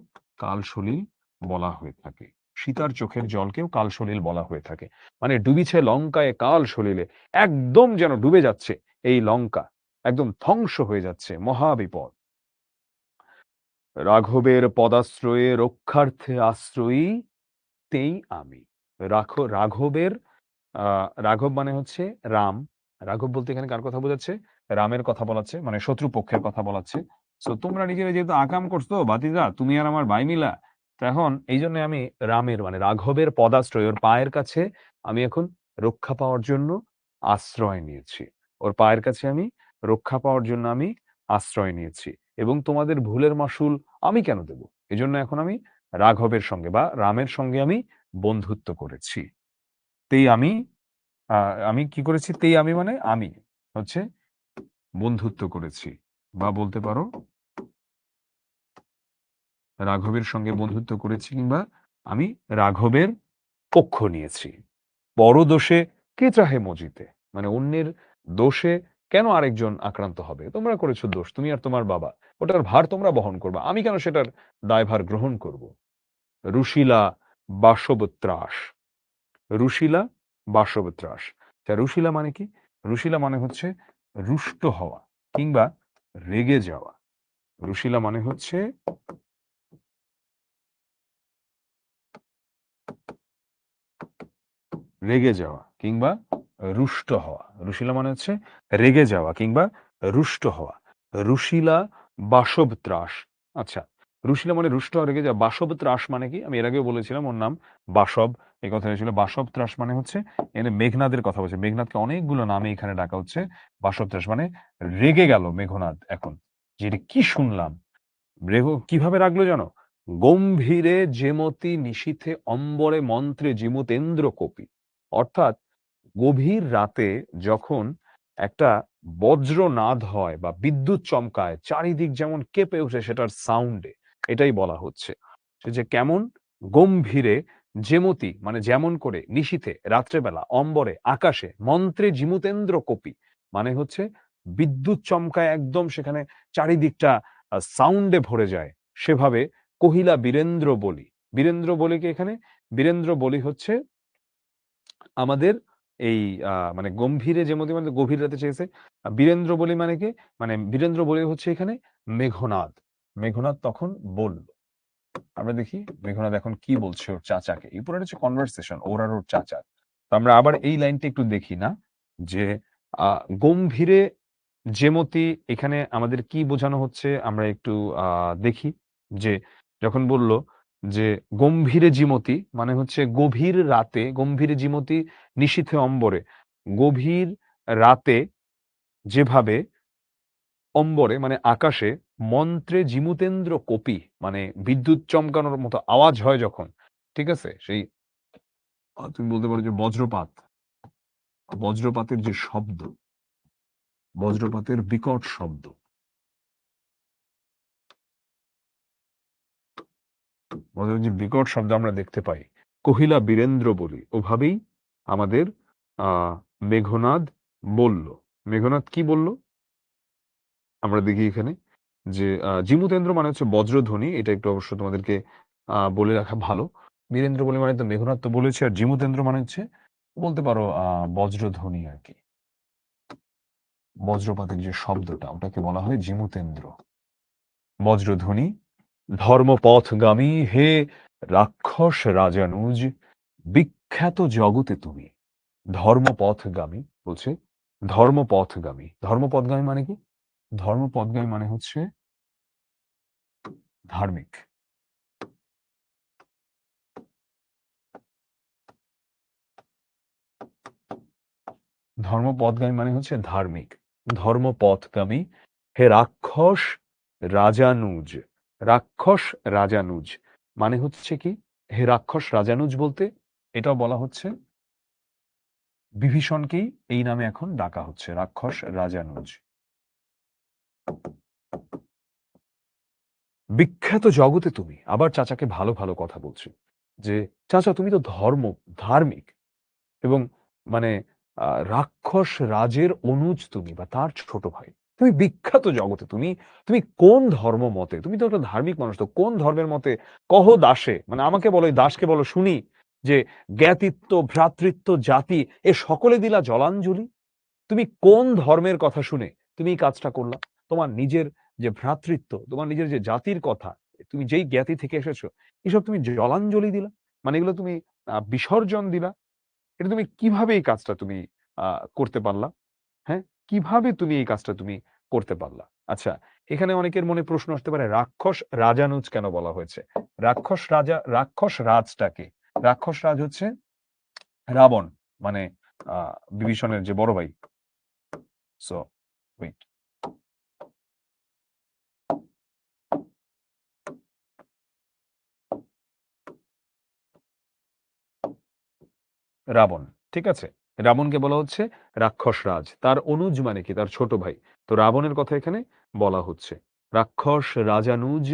কালসলিল বলা হয়ে থাকে। সীতার চোখের জলকেও কালসলিল বলা হয়ে থাকে। মানে ডুবিছে লঙ্কায় কালসলিলে। একদম যেন ডুবে যাচ্ছে এই লঙ্কা। একদম ধ্বংস হয়ে যাচ্ছে, মহাবিপদ। রাঘবের পদাশ্রয়ে রক্ষার্থে আশ্রয়ী তেই আমি। রাঘবের রাঘব মানে হচ্ছে রাম। রাঘব বলতে এখানে কার কথা বোঝাচ্ছে? রামের কথা বলাচ্ছে, মানে শত্রুপক্ষের কথা বলাচ্ছে। সো তোমরা নিজেরা যেহেতু আকাম করছো ভাতিজা, তুমি আর আমার ভাই মিলা, তো এখন এই জন্য আমি রামের মানে রাঘবের পদাশ্রয়, ওর পায়ের কাছে আমি এখন রক্ষা পাওয়ার জন্য আশ্রয় নিয়েছি। ওর পায়ের কাছে আমি রক্ষা পাওয়ার জন্য আমি আশ্রয় নিয়েছি এবং তোমাদের ভুলের মাসুল আমি কেন দেব? এজন্য এখন আমি রাঘবের সঙ্গে বা রামের সঙ্গে আমি বন্ধুত্ব করেছি। তেই আমি আমি কি করেছি? তেই আমি মানে আমি হচ্ছে বন্ধুত্ব করেছি বা বলতে পারো রাঘবের সঙ্গে বন্ধুত্ব করেছি কিংবা আমি রাঘবের পক্ষ নিয়েছি। পর দোষে কে চাহে মজিতে? মানে অন্যের দোষে কেন আরেকজন আক্রান্ত হবে? তোমরা করেছো দোষ, তুমি আর তোমার বাবা। ওটার ভার তোমরা বহন করবা। আমি কেন সেটার দায়ভার গ্রহণ করব? রুশিলা বাসবত্রাস। রুশিলা বাসবত্রাস। রুশিলা মানে কি? রুশিলা মানে হচ্ছে রুষ্ট হওয়া কিংবা রেগে যাওয়া। রুশিলা মানে হচ্ছে রেগে যাওয়া কিংবা রুষ্ট হওয়া। রুশিলা মানে হচ্ছে রেগে যাওয়া কিংবা রুষ্ট হওয়া। রুশিলা বাসব ত্রাস। আচ্ছা, রুশিলা মানে রুষ্ট হওয়া, রেগে যাওয়া। বাসব ত্রাস মানে কি? আমি এর আগেও বলেছিলাম ওর নাম বাসব। এই কথা ছিল বাসব ত্রাস মানে হচ্ছে এখানে মেঘনাদের কথা বলছে। মেঘনাদকে অনেকগুলো নামে এখানে ডাকা হচ্ছে। বাসব ত্রাস মানে রেগে গেল মেঘনাদ এখন। যে এটা কি শুনলাম? কিভাবে রাখলো জানো? গম্ভীরে যেমতি নিশীথে অম্বরে মন্ত্রে জিমুতেন্দ্র কপি। অর্থাৎ গভীর রাতে যখন একটা বজ্রনাদ হয় বা বিদ্যুৎ চমকায়, চারিদিক যেমন কেঁপে ওঠে সেটার সাউন্ডে, এটাই বলা হচ্ছে। যে কেমন গম্ভীরে যেমতি মানে যেমন করে নিশীথে রাত্রেবেলা অম্বরে আকাশে মন্ত্রে জিমুতেন্দ্র কপি মানে হচ্ছে বিদ্যুৎ চমকায় একদম সেখানে চারিদিকটা সাউন্ডে ভরে যায় সেভাবে কহিলা বীরেন্দ্র বলি। বীরেন্দ্র বলিকে এখানে বীরেন্দ্র বলি হচ্ছে আমাদের এই মানে গম্ভীরে যেমতি মানে গভীর রাতে চেয়েছে। বীরেন্দ্র বলি মানে কি? মানে বীরেন্দ্র বলি হচ্ছে এখানে মেঘনাদ। মেঘনাদ তখন বলল। আমরা দেখি মেঘনাদ এখন কি বলছে ওর চাচাকে। এই পুরোটা হচ্ছে কনভারসেশন ওর আর ওর চাচার। তো আমরা আবার এই লাইনটা একটু দেখি না যে গম্ভীরে যেমতি এখানে আমাদের কি বোঝানো হচ্ছে আমরা একটু দেখি যে যখন বলল যে গম্ভীরে জিমতি মানে হচ্ছে গভীর রাতে গম্ভীরে জিমতি নিশীথে অম্বরে গভীর রাতে যেভাবে অম্বরে মানে আকাশে মন্ত্রে জিমুতেন্দ্র কপি মানে বিদ্যুৎ চমকানোর মতো আওয়াজ হয় যখন, ঠিক আছে? সেই তুমি বলতে পারো যে বজ্রপাত, বজ্রপাতের যে শব্দ, বজ্রপাতের বিকট শব্দ, বজ্রের যে বিকট শব্দ আমরা দেখতে পাই। কহিলা বীরেন্দ্র বলি ওভাবেই আমাদের মেঘনাদ বলল। মেঘনাদ কি বলল? আমরা দেখি এখানে যে জিমুতেন্দ্র মানে হচ্ছে বজ্রধ্বনি। এটা একটু অবশ্য তোমাদেরকে বলে রাখা ভালো। বীরেন্দ্র বলে মানে তো মেঘনাদ তো বলেছে আর জিমুতেন্দ্র মানে হচ্ছে বলতে পারো বজ্রধ্বনি আরকি। বজ্রপাতের যে শব্দটা ওটাকে বলা হয় জিমুতেন্দ্র। বজ্রধ্বনি ধর্মপথগামী হে রাক্ষস রাজানুজ বিখ্যাত জগতে তুমি। ধর্মপথগামী বলছে ধর্মপথগামী। ধর্মপথগামী মানে কি? ধর্মপথগামী মানে হচ্ছে ধার্মিক। ধর্মপথগামী মানে হচ্ছে ধার্মিক। ধর্মপথগামী হে রাক্ষস রাজানুজ। রাক্ষস রাজানুজ মানে হচ্ছে কি? হে রাক্ষস রাজানুজ বলতে এটাও বলা হচ্ছে বিভীষণকেই এই নামে এখন ডাকা হচ্ছে রাক্ষস রাজানুজ। বিখ্যাত জগতে তুমি। আবার চাচাকে ভালো, ভালো কথা বলছে। যে চাচা তুমি তো ধার্মিক এবং মানে রাক্ষস রাজের অনুজ তুমি বা তার ছোট ভাই। তুমি বিখ্যাত জগতে তুমি, তুমি কোন ধর্ম মতে? তুমি তো একটা ধার্মিক মানুষ তো কোন ধর্মের মতে কহ দাসে মানে আমাকে বলো এই দাসকে বলো শুনি যে জ্ঞাতিত্ব, ভ্রাতৃত্ব, জাতি এ সকলে দিলা জলাঞ্জলি? তুমি কোন ধর্মের কথা শুনে তুমি এই কাজটা করলা? তোমার নিজের যে ভ্রাতৃত্ব, তোমার নিজের যে জাতির কথা, তুমি যেই জ্ঞাতি থেকে এসেছো, এসব তুমি জলাঞ্জলি দিলা? মানে এগুলো তুমি বিসর্জন দিলা? এটা তুমি কিভাবে এই কাজটা তুমি আ করতে পারলা? হ্যাঁ? কিভাবে তুমি এই কাজটা তুমি করতে পারলা? আচ্ছা, এখানে অনেকের মনে প্রশ্ন আসতে পারে রাক্ষস রাজানুজ কেন বলা হয়েছে? রাক্ষস রাজটা কে? রাক্ষস রাজ হচ্ছে রাবণ। মানে আ বিভীষণের যে বড় ভাই। So wait Ravan. ঠিক আছে? রাবণকে বলা হচ্ছে রাক্ষস রাজ। তার অনুজ মানে কি? তার ছোট ভাই। তো রাবণের কথা এখানে বলা হচ্ছে। রাক্ষস রাজানুজ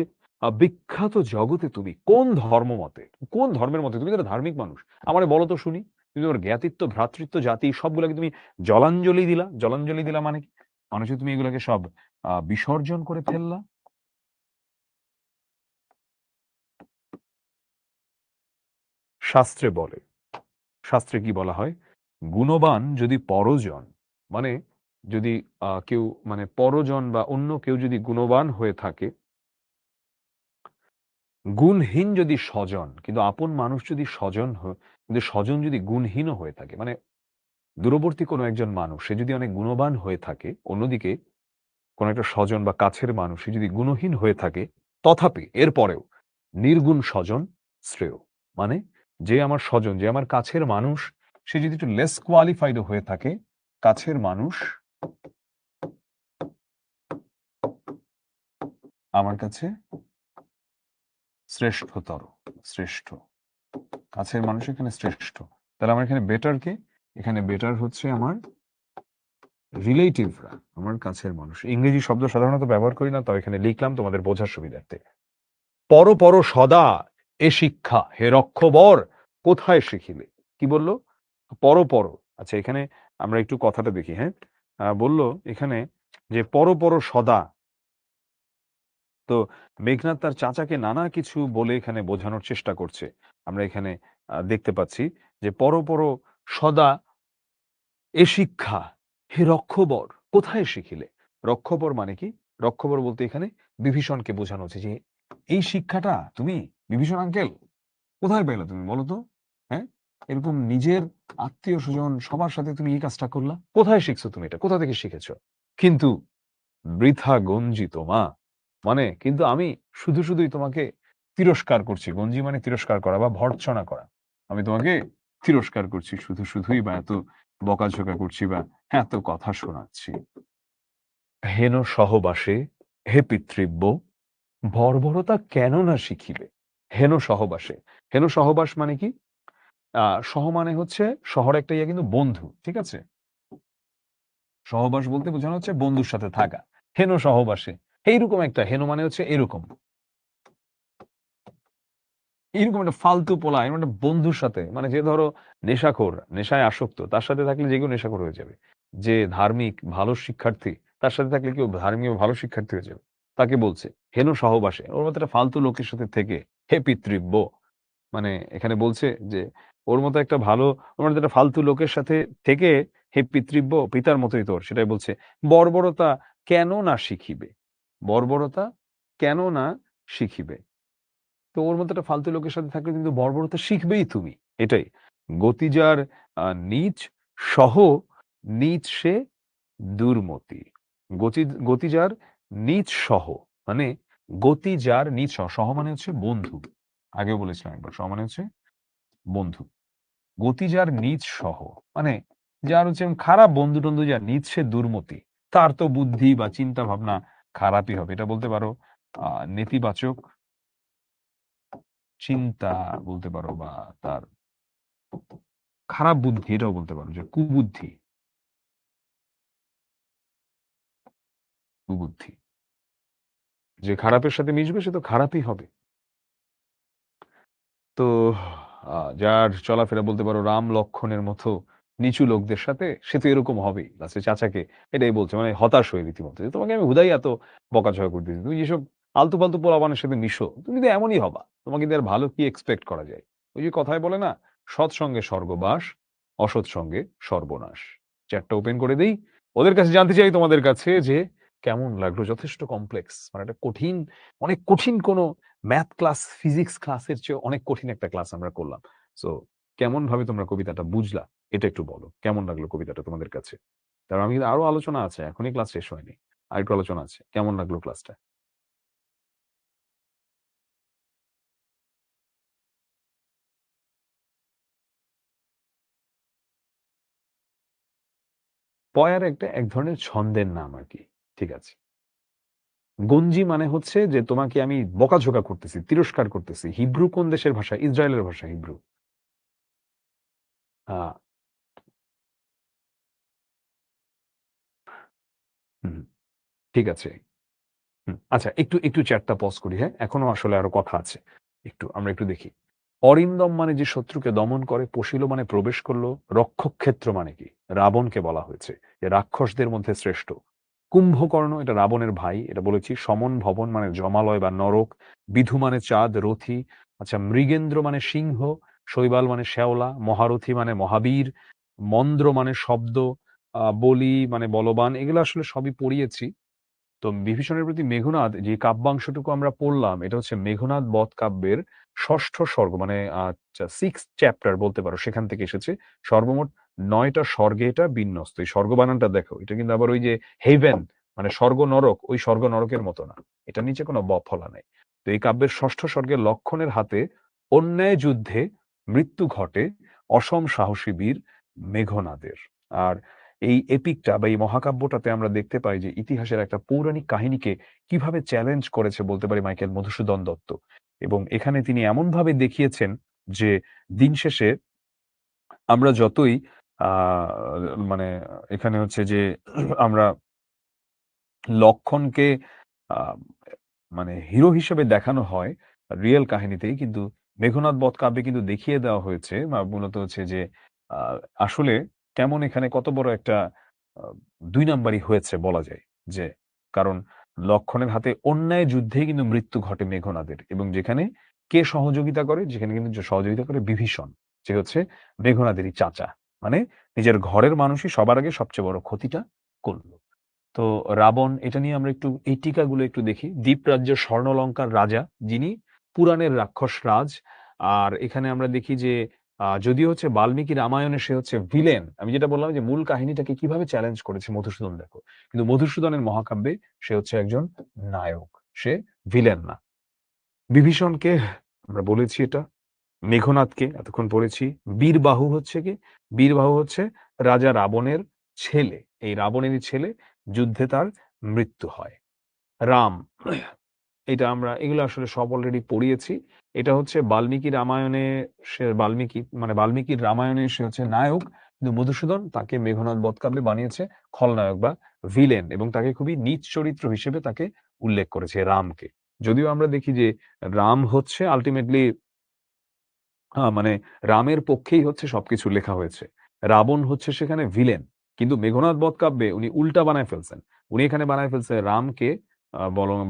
বিখ্যাত জগতে তুমি কোন ধর্মমতে? কোন ধর্মের মতে? তুমি তো একটা ধার্মিক মানুষ। আমারে বলো তো শুনি। তুমি তোমার জ্ঞাতিত্ব, ভ্রাতৃত্ব, জাতি সবগুলাকে তুমি জলাঞ্জলি দিলা। জলাঞ্জলি দিলা মানে কি? মানে হচ্ছে তুমি এগুলাকে সব বিসর্জন করে ফেললা। শাস্ত্রে বলে। শাস্ত্রে কি বলা হয়? গুণবান যদি পরজন মানে যদি কেউ মানে পরজন বা অন্য কেউ যদি গুণবান হয়ে থাকে, গুণহীন যদি স্বজন কিন্তু আপন মানুষ যদি কিন্তু স্বজন যদি গুণহীনও হয়ে থাকে মানে দূরবর্তী কোনো একজন মানুষ সে যদি অনেক গুণবান হয়ে থাকে, অন্যদিকে কোনো একটা স্বজন বা কাছের মানুষ সে যদি গুণহীন হয়ে থাকে, তথাপি এরপরেও নির্গুণ স্বজন শ্রেয়। মানে যে আমার স্বজন, যে আমার কাছের মানুষ সে যদি একটু লেস কোয়ালিফাইড হয়ে থাকে, কাছের মানুষ আমার কাছে শ্রেষ্ঠতর, শ্রেষ্ঠ। কাছের মানুষ এখানে শ্রেষ্ঠ। তাহলে আমার এখানে বেটার কে? এখানে বেটার হচ্ছে আমার রিলেটিভরা, আমার কাছের মানুষ। ইংরেজি শব্দ সাধারণত ব্যবহার করি না, তাও এখানে লিখলাম তোমাদের বোঝার সুবিধার্থে। পর পর সদা এ শিক্ষা হে রক্ষবর কোথায় শিখিলে? কি বলল? পর পর। আচ্ছা, এখানে আমরা একটু কথাটা দেখি, হ্যাঁ? বলল এখানে যে পর পর সদা। তো মেঘনাদ তার চাচাকে নানা কিছু বলে এখানে বোঝানোর চেষ্টা করছে। আমরা এখানে দেখতে পাচ্ছি যে পর পর সদা এ শিক্ষা হে রক্ষবর কোথায় শিখিলে? রক্ষবর মানে কি? রক্ষবর বলতে এখানে বিভীষণকে বোঝানো হচ্ছে যে, এই শিক্ষাটা তুমি বিভীষণ আঙ্কেল কোথায় পেলে তুমি বলো তো? হ্যাঁ? এরকম নিজের আত্মীয়-স্বজন সবার সাথে তুমি এই কাজটা করলা? কোথায় শিখছো তুমি এটা? কোথা থেকে শিখেছ? কিন্তু বৃথা গঞ্জিত মা। মানে কিন্তু আমি শুধুই তোমাকে তিরস্কার করছি। গঞ্জি মানে তিরস্কার করা বা ভর্ৎসনা করা। আমি তোমাকে তিরস্কার করছি শুধুই বা এত বকাঝকা করছি বা এত কথা শোনাচ্ছি। হেন সহবাসে হে পিতৃব্য বর্বরতা কেন না শিখিবে? হেন সহবাসে। হেন সহবাস মানে কি? সহ মানে হচ্ছে শহর একটা ইয়া কিন্তু বন্ধু। ঠিক আছে? সহবাস বলতে বোঝানো হচ্ছে বন্ধুর সাথে থাকা। হেন সহবাসে। এইরকম একটা হেন মানে হচ্ছে এরকম। এরকম একটা ফালতু পোলা, এরকম একটা বন্ধুর সাথে মানে যে ধরো নেশাখোর, নেশায় আসক্ত, তার সাথে থাকলে যে কেউ নেশাখোর হয়ে যাবে। যে ধার্মিক ভালো শিক্ষার্থী, তার সাথে থাকলে কেউ ধার্মিক ও ভালো শিক্ষার্থী হয়ে যাবে। তাকে বলছে হেন সহবাসে। ওর মতো একটা ফালতু লোকের সাথে থেকে হে পিতৃব্য। মানে এখানে বলছে যে ওর মতো একটা ভালো ওর মতো একটা ফালতু লোকের সাথে থেকে হে পিতৃব্য পিতার মতোই তোর। সেটাই বলছে। বর্বরতা কেন না শিখিবে? বর্বরতা কেন না শিখিবে? তো ওর মতো একটা ফালতু লোকের সাথে থাকলে কিন্তু বর্বরতা শিখবেই তুমি। এটাই। গতি যার নীচ সহ নীচ সে দুর্মতি। গতি যার নীচ সহ মানে গতি যার নীচ সহ, সহ মানে হচ্ছে বন্ধু। আগেও বলেছিলাম একবার সহ মানে হচ্ছে বন্ধু। গতি যার নীচ সহ মানে যার হচ্ছে খারাপ বন্ধু-টন্ধু যার নীচ সে দুর্মতি। তার তো বুদ্ধি বা চিন্তা ভাবনা খারাপই হবে। এটা বলতে পারো নেতিবাচক চিন্তা বলতে পারো বা তার খারাপ বুদ্ধি এটাও বলতে পারো যে কুবুদ্ধি, কুবুদ্ধি। যে খারাপের সাথে মিশবে সে তো খারাপই হবে। তো যার চলাফেরা বলতে পারো রাম লক্ষ্মণের মতো নিচু লোকদের সাথে সে তো এরকম হবেই। লাস্টে চাচাকে এটাই বলছে মানে হতাশ হয়ে রীতিমতো যে, "তোমাকে আমি হুদাই এত বকাঝকা করতেছি। তুমি যেসব আলতু-ফালতু পোলাপানের সাথে মিশো, তুমি তো এমনই হবা। তোমাকে দিয়ে আর ভালো কি এক্সপেক্ট করা যায়?" ওই যে কথায় বলে না, "সৎ সঙ্গে স্বর্গবাস, অসৎ সঙ্গে সর্বনাশ।" চ্যাটটা ওপেন করে দেই। ওদের কাছে জানতে চাই তোমাদের কাছে যে কেমন লাগলো? যথেষ্ট কমপ্লেক্স মানে একটা কঠিন, অনেক কঠিন কোনো ম্যাথ ক্লাস, ফিজিক্স ক্লাসের চেয়ে অনেক কঠিন একটা ক্লাস আমরা করলাম। সো কেমনভাবে তোমরা কবিতাটা বুঝলা? এটা একটু বলো। কেমন লাগলো কবিতাটা তোমাদের কাছে? কারণ আমি কিন্তু আরো আলোচনা আছে। এখনই ক্লাস শেষ হয়নি। আরেকটু আলোচনা আছে। কেমন লাগলো ক্লাসটা? পয়ার একটা এক ধরনের ছন্দের নাম আরকি। ঠিক আছে। গঞ্জি মানে হচ্ছে যে তোমাকে আমি বকাঝকা করতেছি, তিরস্কার করতেছি। হিব্রু কোন দেশের ভাষা? ইসরায়েলের ভাষা হিব্রু। আ হুম, ঠিক আছে। আচ্ছা একটু চ্যাটটা পজ করি, হ্যাঁ? এখনো আসলে আরো কথা আছে। আমরা একটু দেখি। অরিন্দম মানে যে শত্রুকে দমন করে, পশিল মানে প্রবেশ করল, রক্ষকক্ষেত্র মানে কি? রাবণকে বলা হয়েছে যে রাক্ষসদের মধ্যে শ্রেষ্ঠ। কুম্ভকর্ণ এটা রাবণের ভাই, এটা বলেছি। সমন ভবন মানে যমালয় বা নরক, বিধু মানে চাঁদ, রথি। আচ্ছা মৃগেন্দ্র মানে সিংহ, শৈবাল মানে শ্যাওলা, মহারথী মানে মহাবীর, মন্দ্র মানে শব্দ, বলি মানে বলবান। এগুলো আসলে সবই পড়িয়েছি। তো বিভীষণের প্রতি মেঘনাদ যে কাব্যাংশটুকু আমরা পড়লাম, এটা হচ্ছে মেঘনাদ বধ কাব্যের ৬ষ্ঠ স্বর্গ মানে 6th চ্যাপ্টার বলতে পারো। সেখান থেকে এসেছে। সর্বমোট ৯ টা স্বর্গে এটা বিন্যস্ত। এই স্বর্গ বানানটা দেখো। এটা কিন্তু আবার ওই যে হেভেন মানে স্বর্গ নরক, ওই স্বর্গ নরকের মতো না। এটার নিচে কোনো ফলা নাই। তো এই কাব্যের ৬ষ্ঠ স্বর্গে লক্ষণের হাতে অন্যায় যুদ্ধে মৃত্যু ঘটে অসম সাহসী বীর মেঘনাদের। আর এই এপিকটা বা এই মহাকাব্যটাতে আমরা দেখতে পাই যে ইতিহাসের একটা পৌরাণিক কাহিনীকে কিভাবে চ্যালেঞ্জ করেছে বলতে পারি মাইকেল মধুসূদন দত্ত। এবং এখানে তিনি এমনভাবে দেখিয়েছেন যে দিন শেষে আমরা যতই আ মানে এখানে হচ্ছে যে আমরা লক্ষণকে আ মানে হিরো হিসেবে দেখানো হয়, রিয়েল কাহিনীতেই কিন্তু মেঘনাদ বধ কাব্যে কিন্তু দেখিয়ে দেওয়া হয়েছে বা মূলত হচ্ছে যে আহ, আসলে কেমন এখানে কত বড় একটা আহ, দুই নাম্বারই হয়েছে বলা যায় যে কারণ লক্ষণের হাতে অন্যায় যুদ্ধে কিন্তু মৃত্যু ঘটে মেঘনাদের এবং যেখানে কে সহযোগিতা করে যেখানে কিন্তু যে সহযোগিতা করে বিভীষণ যে হচ্ছে মেঘনাদেরই চাচা মানে নিজের ঘরের মানুষই সবার আগে সবচেয়ে বড় ক্ষতিটা করলো। তো রাবণ এটা নিয়ে আমরা একটু এই টিকাগুলো একটু দেখি। দ্বীপরাজ্যের স্বর্ণলঙ্কার রাজা যিনি পুরাণের রাক্ষস রাজ। আর এখানে আমরা দেখি যে যদিও হচ্ছে বাল্মীকি রামায়ণে সে হচ্ছে ভিলেন, আমি যেটা বললাম যে মূল কাহিনীটাকে কিভাবে চ্যালেঞ্জ করেছে মধুসূদন দেখো, কিন্তু মধুসূদনের মহাকাব্যে সে হচ্ছে একজন নায়ক, সে ভিলেন না। বিভীষণকে আমরা বলেছি এটা, মেঘনাদকে এতক্ষণ পড়েছি। বীরবাহু হচ্ছে কি, বীরবাহু হচ্ছে রাজা রাবণের ছেলে, এই রাবণেরই ছেলে, যুদ্ধে তার মৃত্যু হয়। রাম, এটা আমরা এগুলো আসলে সব অলরেডি পড়িয়েছি। এটা হচ্ছে বাল্মীকি রামায়ণে, সে বাল্মীকি মানে বাল্মীকির রামায়ণে সে হচ্ছে নায়ক, কিন্তু মধুসূদন তাকে মেঘনাদ বধ কাব্যে বানিয়েছে খলনায়ক বা ভিলেন এবং তাকে খুবই নীচ চরিত্র হিসেবে তাকে উল্লেখ করেছে রামকে। যদিও আমরা দেখি যে রাম হচ্ছে আলটিমেটলি মানে রামের পক্ষেই হচ্ছে সবকিছু লেখা হয়েছে। রাবণ হচ্ছে সেখানে ভিলেন। কিন্তু মেঘনাদ বধ কাব্যে উনি উল্টা বানায় ফেলছেন। উনি এখানে বানায় ফেলছে রামকে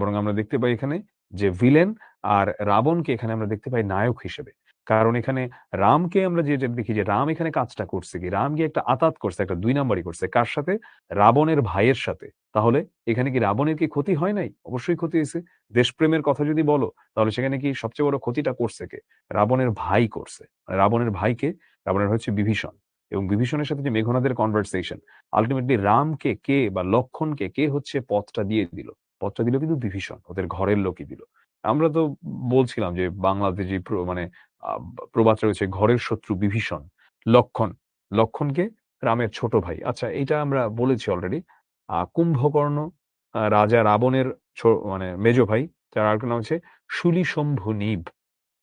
বরং আমরা দেখতে পাই এখানে যে ভিলেন, আর রাবণকে এখানে আমরা দেখতে পাই নায়ক হিসেবে। কারণ এখানে রামকে আমরা যেটা দেখি যে রাম এখানে কাজটা করছে কি, রাম গিয়ে একটা আতাত করছে, একটা ২ নাম্বারি করছে। কার সাথে? রাবণের ভাইয়ের সাথে। তাহলে এখানে কি রাবণের কি ক্ষতি হয় নাই? অবশ্যই ক্ষতি হইছে। দেশপ্রেমের কথা যদি বলো, তাহলে সেখানে কি সবচেয়ে বড় ক্ষতিটা করছে কে? রাবণের ভাই করছে। মানে রাবণের ভাইকে, রাবণের হচ্ছে বিভীষণ। এবং বিভীষণের সাথে যে মেঘনাদের কনভারসেশন, আল্টিমেটলি রামকে কে বা লক্ষণকে কে হচ্ছে পথটা দিয়ে দিল? পথটা দিল কিন্তু বিভীষণ, ওদের ঘরের লোকই দিল। আমরা তো বলছিলাম যে বাংলাতে যে মানে প্রবাদ রয়েছে, ঘরের শত্রু বিভীষণ, লক্ষণ, লক্ষণকে রামের ছোট ভাই। আচ্ছা, এইটা আমরা বলেছি অলরেডি। কুম্ভকর্ণ রাজা রাবণের মানে মেজ ভাই, যার আরেকটা নাম হচ্ছে শুলিশম্ভু নিব।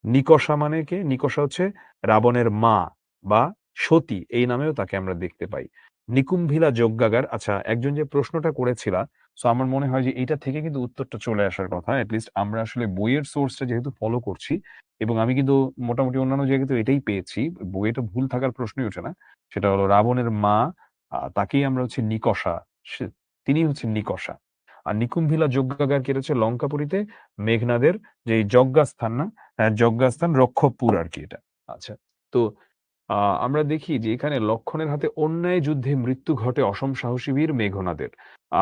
নিকষা মানে কে? নিকষা হচ্ছে রাবণের মা বা সতী, এই নামেও তাকে আমরা দেখতে পাই। নিকুম্ভিলা যজ্ঞাগার, আচ্ছা একজন যে প্রশ্নটা করেছিলা, সো আমার মনে হয় যে এইটা থেকে কিন্তু উত্তরটা চলে আসার কথা। এটলিস্ট আমরা আসলে বইয়ের সোর্সটা যেহেতু ফলো করছি এবং আমি কিন্তু মোটামুটি অন্যান্য জায়গায় তো এটাই পেয়েছি, বইয়েটা ভুল থাকার প্রশ্নই ওঠে না। সেটা হলো রাবণের মা, তাকেই আমরা হচ্ছে নিকষা, তিনি হচ্ছেন নিকষা। আর নিকুম্ভিলা যজ্ঞাগার কে হচ্ছে লঙ্কাপুরীতে মেঘনাদের যে যজ্ঞাস্থান না, হ্যাঁ, যজ্ঞাস্থান রক্ষপুর আরকি এটা। আচ্ছা। তো আমরা দেখি যে এখানে লক্ষণের হাতে অন্যায় যুদ্ধে মৃত্যু ঘটে অসম সাহসী বীর মেঘনাদের।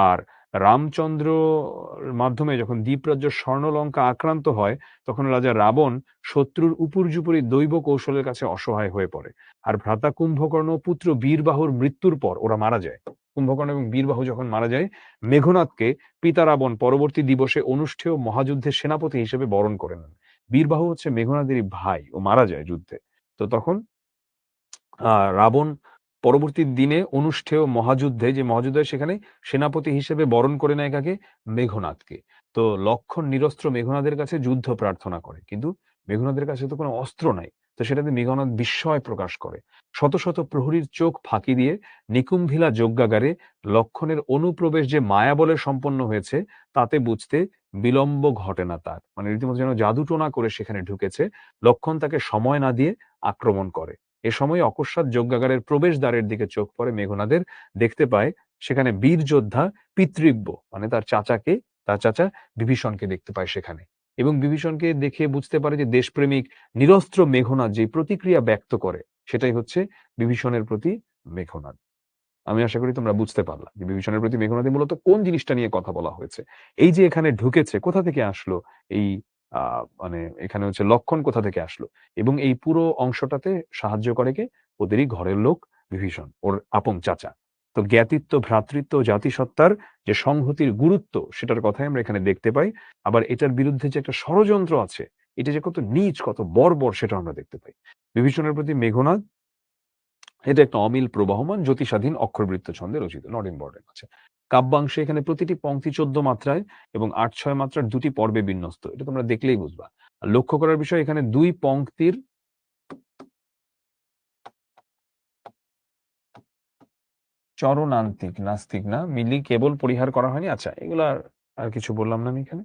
আর রামচন্দ্রর মাধ্যমে যখন দ্বীপরাজ্য স্বর্ণলঙ্কা আক্রান্ত হয়, তখন রাজা রাবণ শত্রুর উপর্যুপরি দৈব কৌশলের কাছে অসহায় হয়ে পড়ে। আর ভ্রাতা কুম্ভকর্ণ ও পুত্র বীরবাহুর মৃত্যুর পর ওরা মারা যায়। কুম্ভকর্ণ এবং বীরবাহু যখন মারা যায়, মেঘনাদকে পিতা রাবণ পরবর্তী দিবসে অনুষ্ঠেয় মহাযুদ্ধের সেনাপতি হিসেবে বরণ করে নেন। বীরবাহু হচ্ছে মেঘনাদেরই ভাই, ও মারা যায় যুদ্ধে। তো তখন রাবণ পরবর্তী দিনে অনুষ্ঠেয় মহাযুদ্ধে, যে মহাযুদ্ধে সেখানে সেনাপতি হিসেবে বরণ করে নেয় কাকে? মেঘনাদকে। তো লক্ষণ নিরস্ত্র মেঘনাদের কাছে যুদ্ধ প্রার্থনা করে, কিন্তু মেঘনাদের কাছে তো কোনো অস্ত্র নাই। তো সেটাতে মেঘনাদ বিস্ময় প্রকাশ করে। শত শত প্রহরীর চোখ ফাঁকি দিয়ে নিকুম্ভিলা যজ্ঞাগারে লক্ষণের অনুপ্রবেশ যে মায়াবলে সম্পন্ন হয়েছে, তাতে বুঝতে বিলম্ব ঘটে না তার। মানে রীতিমতো যেন জাদুটোনা করে সেখানে ঢুকেছে। লক্ষণ তাকে সময় না দিয়ে আক্রমণ করে। এ সময় অকস্মাৎ যজ্ঞাগারের প্রবেশদ্বারের দিকে চোখ পড়ে মেঘনাদের, দেখতে পায় সেখানে বীর যোদ্ধা পিতৃব্য মানে তার চাচাকে, তার চাচা বিভীষণকে দেখতে পায় সেখানে। এবং বিভীষণকে দেখে বুঝতে পারে যে দেশপ্রেমিক নিরস্ত্র মেঘনাদ যে প্রতিক্রিয়া ব্যক্ত করে, সেটাই হচ্ছে বিভীষণের প্রতি মেঘনাদ। আমি আশা করি তোমরা বুঝতে পারলা যে বিভীষণের প্রতি মেঘনাদে মূলত কোন জিনিসটা নিয়ে কথা বলা হয়েছে। এই যে এখানে ঢুকেছে, কোথা থেকে আসলো এই মানে এখানে হচ্ছে লক্ষণ কোথা থেকে আসলো, এবং এই পুরো অংশটাতে সাহায্য করে কে? ওদেরই ঘরের লোক বিভীষণ, ওর আপন চাচা। তো জ্ঞাতিত্ব, ভ্রাতৃত্ব, জাতিসত্তার যে সংহতির গুরুত্ব, সেটার কথাই আমরা এখানে দেখতে পাই। আবার এটার বিরুদ্ধে যে একটা ষড়যন্ত্র আছে, এটা যে কত নীচ, কত বর্বর, সেটা আমরা দেখতে পাই। বিভীষণের প্রতি মেঘনাদ, এটা একটা অমিল প্রবাহমান জ্যোতিষাধীন অক্ষরবৃত্ত ছন্দে রচিত, নট ইম্পর্টেন্ট আছে। কাব্যাংশে এখানে প্রতিটি পংক্তি ১৪ মাত্রায় এবং ৮-৬ মাত্রার ২টি পর্বে বিন্যস্ত। এটা তোমরা দেখলেই বুঝবা। আর লক্ষ্য করার বিষয়, এখানে ২ পংক্তির চরণান্তিক, নাস্তিক না, মিলি কেবল পরিহার করা হয়নি। আচ্ছা, এগুলা আর কিছু বললাম না আমি এখানে?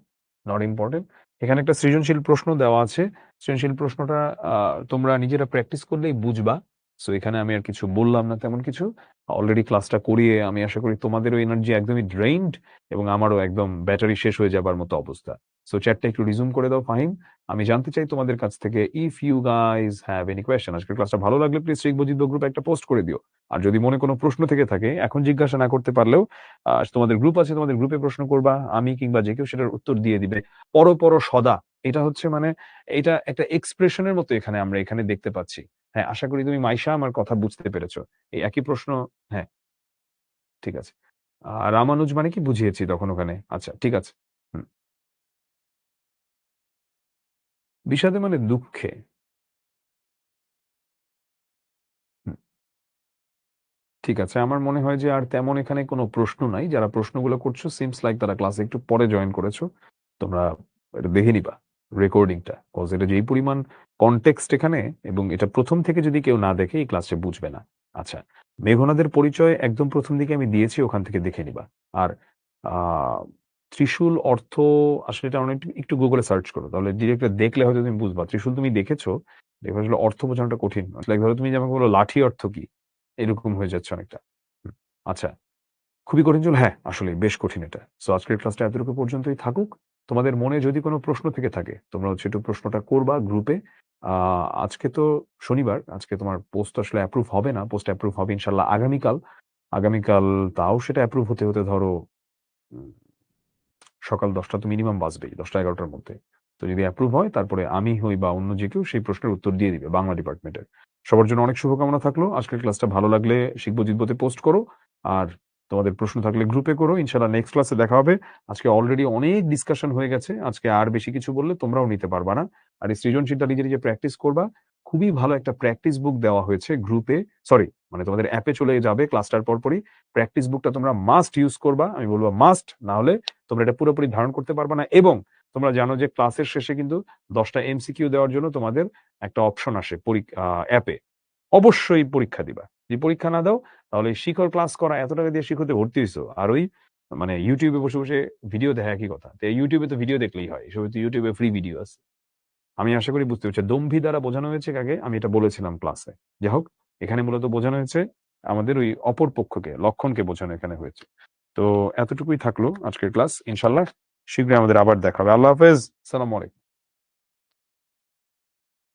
Not important. এখানে একটা সৃজনশীল প্রশ্ন দেওয়া আছে। সৃজনশীল প্রশ্নটা তোমরা নিজেরা প্র্যাকটিস করলেই বুঝবা। সো এখানে আমি আর কিছু বললাম না তেমন কিছু। অলরেডি ক্লাসটা করিয়ে আমি আশা করি তোমাদেরও এনার্জি একদমই ড্রেইনড এবং আমারও একদম ব্যাটারি শেষ হয়ে যাবার মতো অবস্থা। সো চ্যাটটা একটু রিজুম করে দাও ফাহিম। আমি জানতে চাই তোমাদের কাছ থেকে if you guys have any question. আজকের ক্লাসটা ভালো লাগলে প্লিজ শিখবো জিতবো গ্রুপে একটা পোস্ট করে দিও। আর যদি মনে কোনো প্রশ্ন থেকে থাকে এখন জিজ্ঞাসা না করতে পারলেও তোমাদের গ্রুপ আছে, তোমাদের গ্রুপে প্রশ্ন করবা, আমি কিংবা যে কেউ সেটার উত্তর দিয়ে দিবে। পরপর সদা, এটা হচ্ছে মানে এটা একটা এক্সপ্রেশনের মতো এখানে আমরা এখানে দেখতে পাচ্ছি। হ্যাঁ, আশা করি তুমি মাইশা আমার কথা বুঝতে পেরেছো। এই একই প্রশ্ন। হ্যাঁ, ঠিক আছে। রামানুজ মানে কি বুঝিয়েছি তখন ওখানে। আচ্ছা, ঠিক আছে। হুম। বিষাদে মানে দুঃখে। হুম, ঠিক আছে। আমার মনে হয় যে আর তেমন এখানে কোনো প্রশ্ন নাই। যারা প্রশ্নগুলো করছো সিমস লাইক তারা ক্লাসে একটু পরে জয়েন করেছো। তোমরা এটা দেখে নিবা রেকর্ডিংটা। কজ এটা যেই পরিমাণ কনটেক্সট এখানে এবং এটা ১ম থেকে যদি কেউ না দেখে এই ক্লাসে বুঝবে না। আচ্ছা, মেঘনাদের পরিচয় একদম ১ম দিকে আমি দিয়েছি, ওখান থেকে দেখে নিবা। আর আ ত্রিশূল অর্থ আসলে এটা অনেক একটু গুগলে সার্চ করো। তাহলে ডিরেক্ট দেখলে হয়তো তুমি বুঝবা। ত্রিশূল তুমি দেখেছো, দেখে আসলে অর্থ বোঝানোটা কঠিন। লাইক ধরো তুমি যে আমাকে বললো লাঠি অর্থ কি? এরকম হয়ে যাচ্ছে অনেকটা। হুম, আচ্ছা। খুবই কঠিন ছিল? হ্যাঁ, আসলেই বেশ কঠিন এটা। সো আজকের ক্লাসটা এতটুকু পর্যন্তই থাকুক। তোমাদের মনে যদি কোনো প্রশ্ন থেকে থাকে, তোমরা হচ্ছে একটু প্রশ্নটা করবা গ্রুপে। আ আজকে তো শনিবার, আজকে তোমার পোস্ট আসলে অ্যাপ্রুভ হবে না। পোস্ট অ্যাপ্রুভ হবে ইনশাআল্লাহ আগামীকাল। আগামীকাল তাও সেটা অ্যাপ্রুভ হতে ধরো উম সকাল ১০টা তো মিনিমাম বাজবেই। ১০টা-১১টার মধ্যে। তো যদি অ্যাপ্রুভ হয় তারপরে আমি হই বা অন্য যে কেউ সেই প্রশ্নের উত্তর দিয়ে দিবে বাংলা ডিপার্টমেন্টের। সবার জন্য অনেক শুভকামনা থাকলো। আজকের ক্লাসটা ভালো লাগলে শিখবো জিতবোতে পোস্ট করো। আর তোমাদের প্রশ্ন থাকলে গ্রুপে করো। ইনশাআল্লাহ নেক্সট ক্লাসে দেখা হবে। আজকে অলরেডি অনেক ডিসকাশন হয়ে গেছে। আজকে আর বেশি কিছু বললে তোমরাও নিতে পারবা না। আর এই সৃজনশীলটা নিজে প্র্যাকটিস করবা। খুবই ভালো একটা প্র্যাকটিস বুক দেওয়া হয়েছে গ্রুপে। সরি, মানে তোমাদের অ্যাপে চলে যাবে ক্লাসটার পরপরই। প্র্যাকটিস বুকটা তোমরা মাস্ট ইউজ করবা। আমি বলব মাস্ট, না হলে তোমরা এটা পুরোপুরি ধারণ করতে পারবা না। এবং তোমরা জানো যে ক্লাসের শেষে কিন্তু ১০টা এমসিকিউ দেওয়ার জন্য তোমাদের একটা অপশন আসে অ্যাপে। অবশ্যই পরীক্ষা দিবা। যদি পরীক্ষা না দাও তাহলে এই শিখর ক্লাস করা এত টাকা দিয়ে শিখতে ভর্তি হইছো। আর ওই মানে YouTube এ বসে ভিডিও দেখা একই কথা। তো YouTube এ তো ভিডিও দেখলেই হয়। এসবে তো YouTube এ ফ্রি ভিডিও আছে। আমি আশা করি বুঝতে পেরেছি। দম্ভী দ্বারা বোঝানো হয়েছে কাকে? আমি এটা বলেছিলাম ক্লাসে। যাই হোক, এখানে মূলত বোঝানো হয়েছে আমাদের ওই অপর পক্ষকে, লক্ষণকে বোঝানো এখানে হয়েছে। তো এতটুকুই থাকলো আজকের ক্লাস। ইনশাআল্লাহ শীঘ্রই আমাদের আবার দেখা হবে। আল্লাহ হাফেজ। সালামু আলাইকুম।